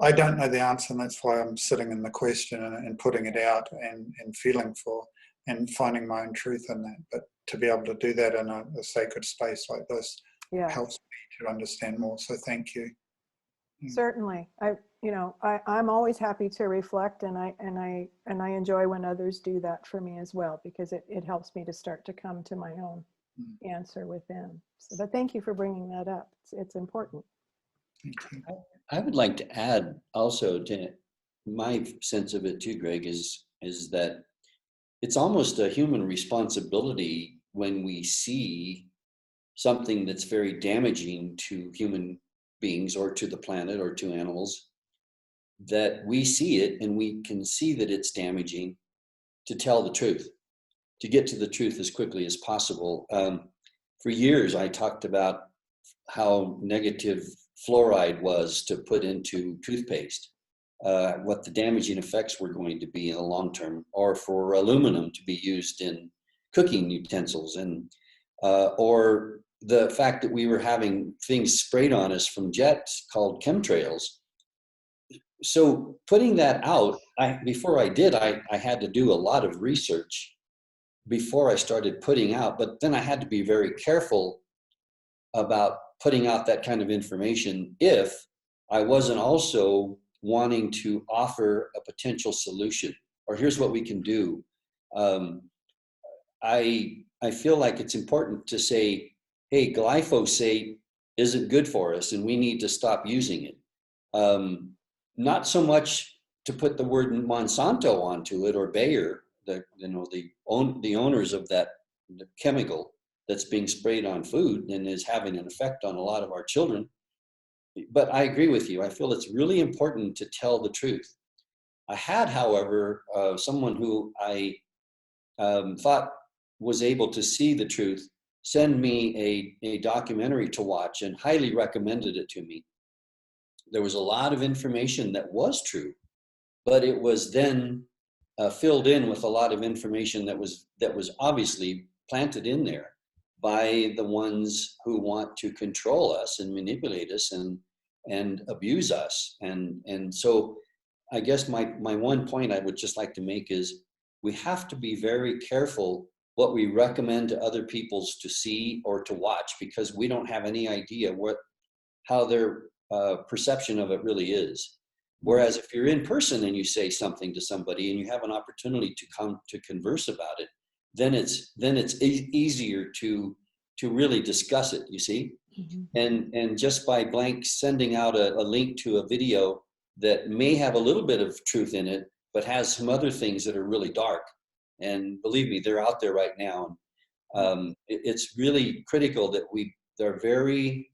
I don't know the answer, and that's why I'm sitting in the question and putting it out and feeling for and finding my own truth in that. But to be able to do that in a sacred space like this helps me to understand more. So thank you. Certainly. I'm always happy to reflect, and I enjoy when others do that for me as well, because it helps me to start to come to my own answer within. So, but thank you for bringing that up. It's important. Thank you. I would like to add also to my sense of it too, Greg, is that it's almost a human responsibility when we see something that's very damaging to human beings or to the planet or to animals, that we see it and we can see that it's damaging, to tell the truth, to get to the truth as quickly as possible. For years, I talked about how negative fluoride was to put into toothpaste, what the damaging effects were going to be in the long term, or for aluminum to be used in cooking utensils, and or the fact that we were having things sprayed on us from jets called chemtrails. So putting that out, before I did, I had to do a lot of research before I started putting out, but then I had to be very careful about putting out that kind of information if I wasn't also wanting to offer a potential solution, or here's what we can do. I feel like it's important to say, hey, glyphosate isn't good for us and we need to stop using it. Not so much to put the word Monsanto onto it, or Bayer, the owners of the chemical that's being sprayed on food and is having an effect on a lot of our children. But I agree with you. I feel it's really important to tell the truth. I had, however, someone who I thought was able to see the truth send me a documentary to watch, and highly recommended it to me. There was a lot of information that was true, but it was then filled in with a lot of information that was obviously planted in there by the ones who want to control us and manipulate us and abuse us. And so I guess my one point I would just like to make is we have to be very careful what we recommend to other people's to see or to watch, because we don't have any idea how their perception of it really is. Whereas if you're in person and you say something to somebody and you have an opportunity to come to converse about it, then it's easier to really discuss it, you see? Mm-hmm. And just by blank sending out a link to a video that may have a little bit of truth in it, but has some other things that are really dark. And believe me, they're out there right now. It's really critical that they're very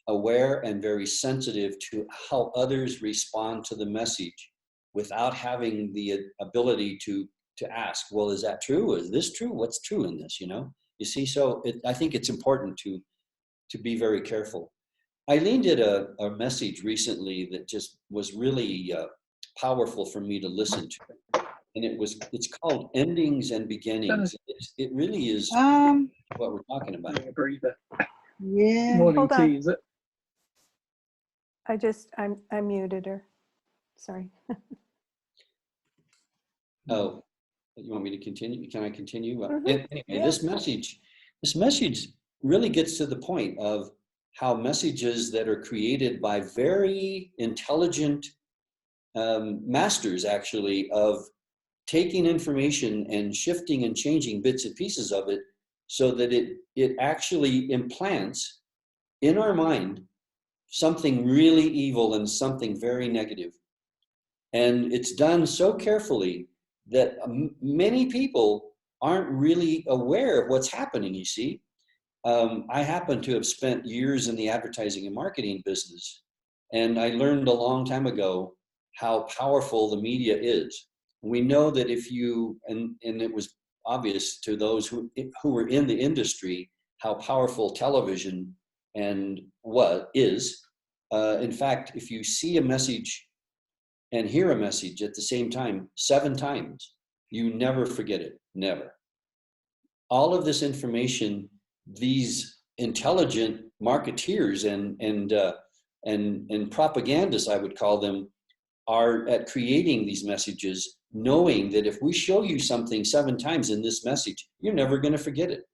aware and very sensitive to how others respond to the message without having the ability to ask, well, is that true? Is this true? What's true in this, you know? You see, so I think it's important to be very careful. Eileen did a message recently that just was really powerful for me to listen to. And it's called Endings and Beginnings. It really is what we're talking about. Yeah. Hold on. I muted her. Sorry. Oh, you want me to continue? Can I continue? Mm-hmm. Anyway, Yeah. this message really gets to the point of how messages that are created by very intelligent masters, actually, of taking information and shifting and changing bits and pieces of it so that it actually implants in our mind something really evil and something very negative. And it's done so carefully that many people aren't really aware of what's happening, you see. I happen to have spent years in the advertising and marketing business, and I learned a long time ago how powerful the media is. We know that if you, and it was obvious to those who were in the industry, how powerful television is. In fact, if you see a message and hear a message at the same time 7 times, you never forget it, never. All of this information, these intelligent marketeers and propagandists, I would call them, are at creating these messages, knowing that if we show you something 7 times in this message, you're never going to forget it.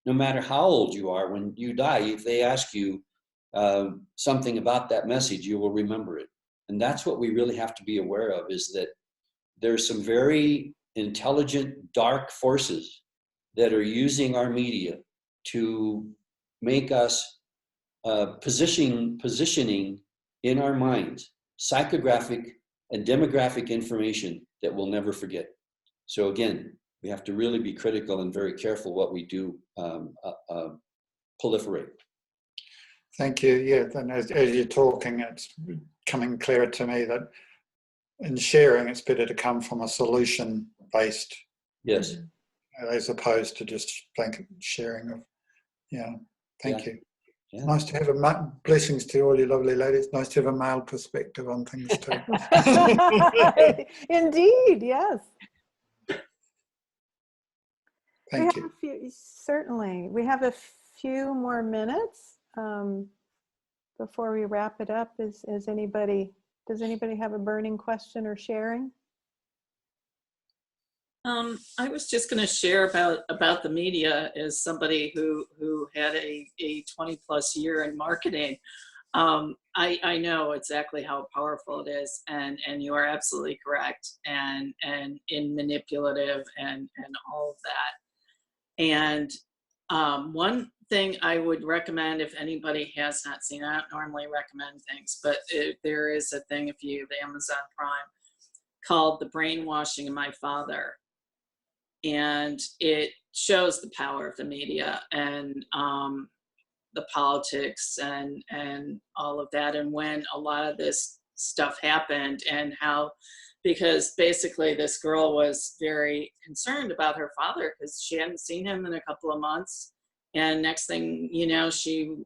No matter how old you are, when you die, if they ask you something about that message, you will remember it. And that's what we really have to be aware of, is that there's some very intelligent, dark forces that are using our media to make us positioning in our minds psychographic and demographic information that we'll never forget. So again, we have to really be critical and very careful what we do proliferate. Thank you. Yeah, and as you're talking, it's coming clearer to me that in sharing, it's better to come from a solution-based, yes, as opposed to just blanket sharing of. Yeah, thank you. Yeah. Nice to have blessings to all you lovely ladies. Nice to have a male perspective on things too. Indeed, yes. Thank you. Certainly. We have a few more minutes before we wrap it up. Does anybody have a burning question or sharing? I was just going to share about the media as somebody who had a 20+ year in marketing. I know exactly how powerful it is, and you are absolutely correct, and in manipulative and all of that. And one thing I would recommend, if anybody has not seen, I don't normally recommend things, but there is a thing, if you have Amazon Prime, called The Brainwashing of My Father. And it shows the power of the media and the politics and all of that, and when a lot of this stuff happened, and how, because basically this girl was very concerned about her father because she hadn't seen him in a couple of months, and next thing you know, she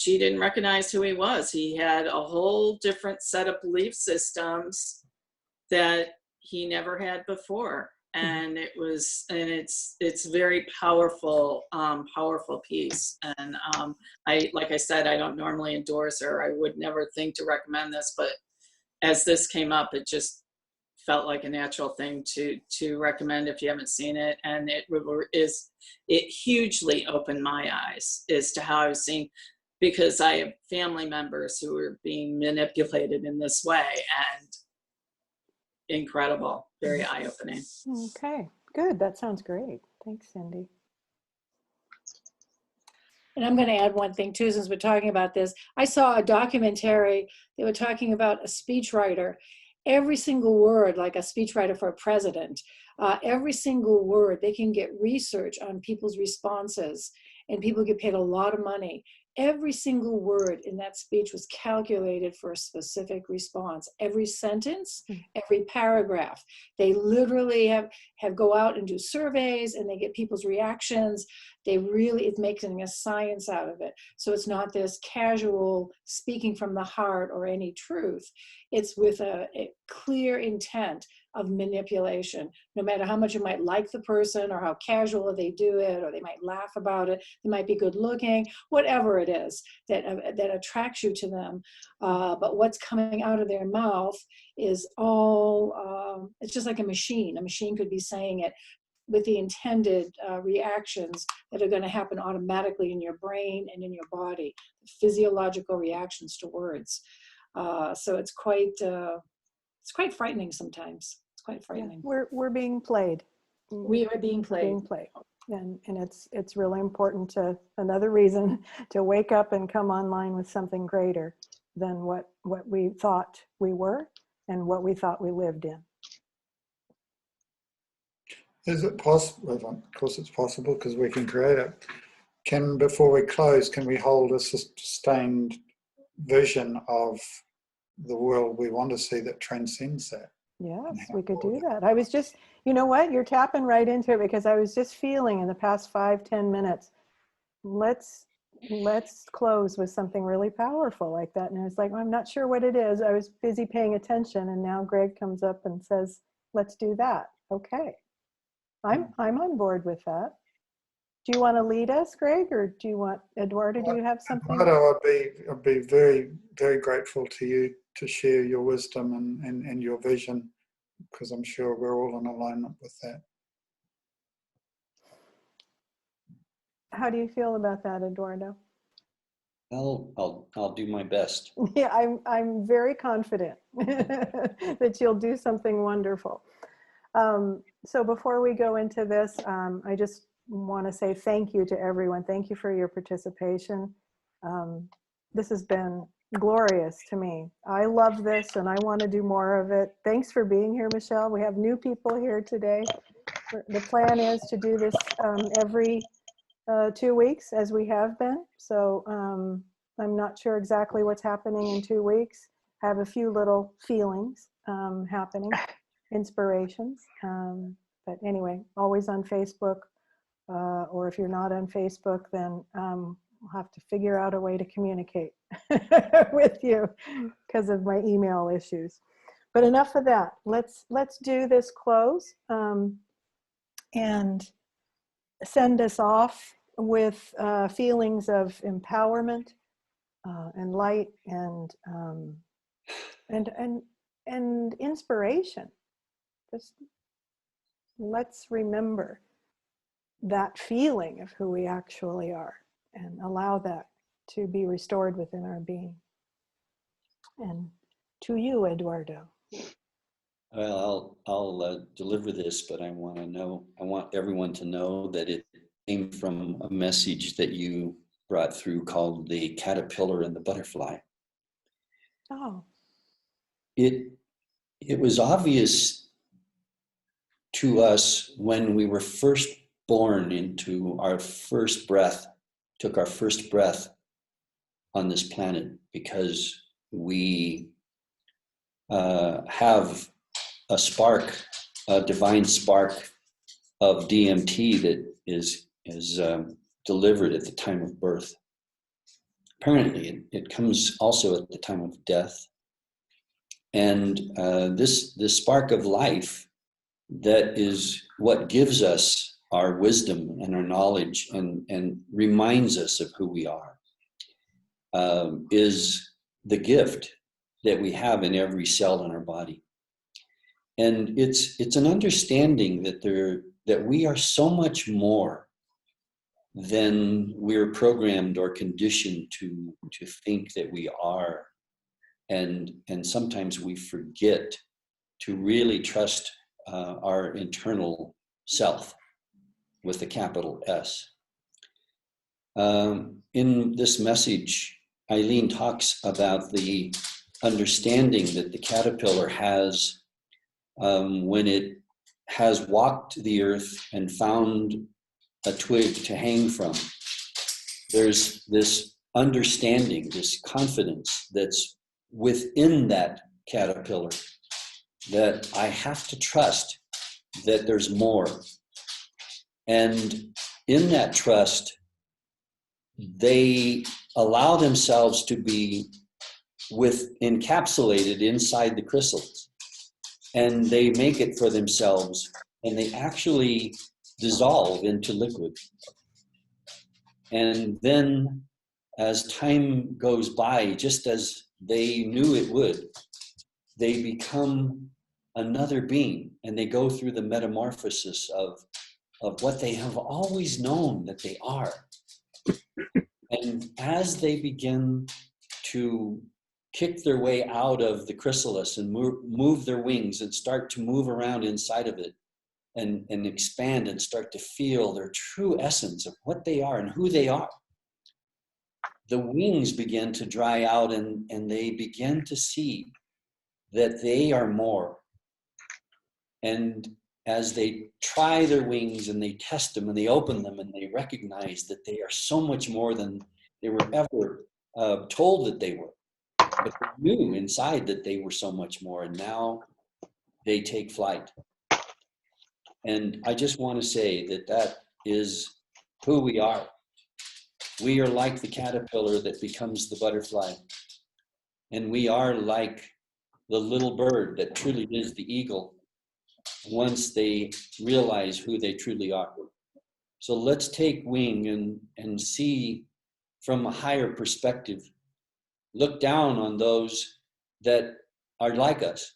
didn't recognize who he was. He had a whole different set of belief systems that he never had before. And it's very powerful, powerful piece. And like I said, I don't normally endorse her. I would never think to recommend this, but as this came up, it just felt like a natural thing to recommend if you haven't seen it. And it hugely opened my eyes as to how I was seeing, because I have family members who are being manipulated in this way, and incredible, very eye-opening. Okay, good. That sounds great. Thanks, Cindy. And I'm going to add one thing too, since we're talking about this. I saw a documentary. They were talking about a speechwriter, every single word, like a speechwriter for a president, every single word, they can get research on people's responses, and people get paid a lot of money. Every single word in that speech was calculated for a specific response. Every sentence, every paragraph. They literally have go out and do surveys, and they get people's reactions. They really, it's making a science out of it. So it's not this casual speaking from the heart or any truth. It's with a clear intent of manipulation. No matter how much you might like the person or how casual they do it, or they might laugh about it, they might be good looking, whatever it is that attracts you to them. But what's coming out of their mouth is all, it's just like a machine. A machine could be saying it with the intended reactions that are going to happen automatically in your brain and in your body, physiological reactions to words. So it's quite frightening sometimes. It's quite frightening. Yeah, we're being played. We are being played. And it's really important to, another reason to wake up and come online with something greater than what we thought we were and what we thought we lived in. Is it possible? Of course it's possible because we can create it. Before we close, can we hold a sustained vision of the world we want to see that transcends that? Yes, we could do that. I was just, you know what, you're tapping right into it, because I was just feeling in the past 5-10 minutes, let's close with something really powerful like that. And I was like, I'm not sure what it is. I was busy paying attention, and now Greg comes up and says, let's do that. Okay. I'm on board with that. Do you want to lead us, Greg, or do you want, Eduardo, do you have something? Eduardo, I'd be very, very grateful to you to share your wisdom and your vision, because I'm sure we're all in alignment with that. How do you feel about that, Eduardo? I'll do my best. Yeah, I'm very confident that you'll do something wonderful. So before we go into this, I just want to say thank you to everyone. Thank you for your participation. This has been glorious to me. I love this and I want to do more of it. Thanks for being here, Michelle. We have new people here today. The plan is to do this every 2 weeks, as we have been. So I'm not sure exactly what's happening in 2 weeks. I have a few little feelings happening, inspirations. But anyway, always on Facebook. Or if you're not on Facebook, then we'll have to figure out a way to communicate with you because of my email issues. But enough of that. Let's do this close and send us off with feelings of empowerment and light and inspiration. Just let's remember that feeling of who we actually are and allow that to be restored within our being. And to you, Eduardo. Well, I'll deliver this, but I want everyone to know that it came from a message that you brought through called the caterpillar and the butterfly. Oh. It was obvious to us when we were first born into our first breath, took our first breath on this planet, because we have a spark, a divine spark of DMT that is delivered at the time of birth. Apparently, it comes also at the time of death. And this spark of life, that is what gives us our wisdom and our knowledge and reminds us of who we are, is the gift that we have in every cell in our body. And it's an understanding that we are so much more than we're programmed or conditioned to think that we are. And sometimes we forget to really trust our internal self with a capital S. In this message, Eileen talks about the understanding that the caterpillar has when it has walked the earth and found a twig to hang from. There's this understanding, this confidence that's within that caterpillar that I have to trust that there's more. And in that trust, they allow themselves to be encapsulated inside the chrysalis. And they make it for themselves, and they actually dissolve into liquid. And then as time goes by, just as they knew it would, they become another being, and they go through the metamorphosis of what they have always known that they are. And as they begin to kick their way out of the chrysalis and move their wings and start to move around inside of it and expand and start to feel their true essence of what they are and who they are, the wings begin to dry out, and they begin to see that they are more. And as they try their wings and they test them and they open them and they recognize that they are so much more than they were ever told that they were. But they knew inside that they were so much more, and now they take flight. And I just want to say that that is who we are. We are like the caterpillar that becomes the butterfly. And we are like the little bird that truly is the eagle once they realize who they truly are. So let's take wing and see from a higher perspective. Look down on those that are like us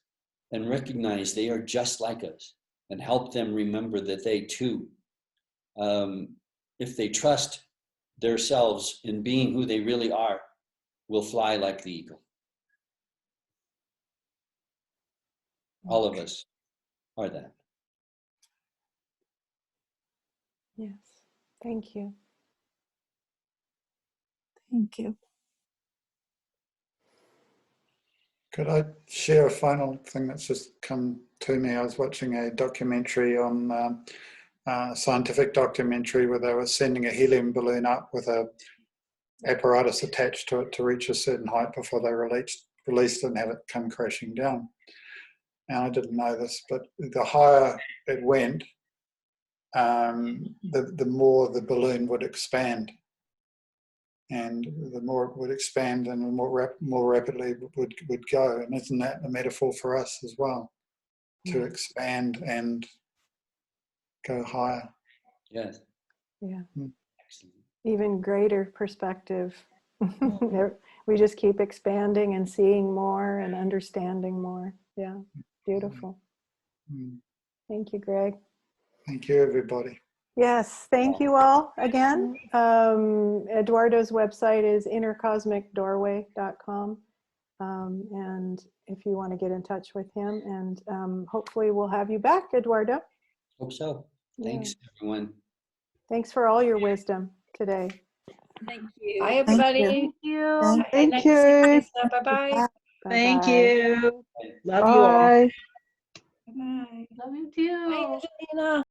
and recognize they are just like us, and help them remember that they too, if they trust themselves in being who they really are, will fly like the eagle. All of us are that. Yes. Thank you. Thank you. Could I share a final thing that's just come to me? I was watching a documentary on a scientific documentary where they were sending a helium balloon up with a apparatus attached to it to reach a certain height before they released it and have it come crashing down. And I didn't know this, but the higher it went, the more the balloon would expand. And the more it would expand, and the more rapidly it would go. And isn't that a metaphor for us as well? To expand and go higher. Yes. Yeah. Excellent. Even greater perspective. We just keep expanding and seeing more and understanding more. Yeah. Beautiful. Thank you, Greg. Thank you, everybody. Yes, thank you all again. Eduardo's website is innercosmicdoorway.com. And if you want to get in touch with him, and hopefully we'll have you back, Eduardo. Hope so. Thanks, everyone. Thanks for all your wisdom today. Thank you. Bye, everybody. Thank you. Thank you. Bye-bye. Thank you. Love you all. Bye. Bye. Love you too. Bye, Angelina.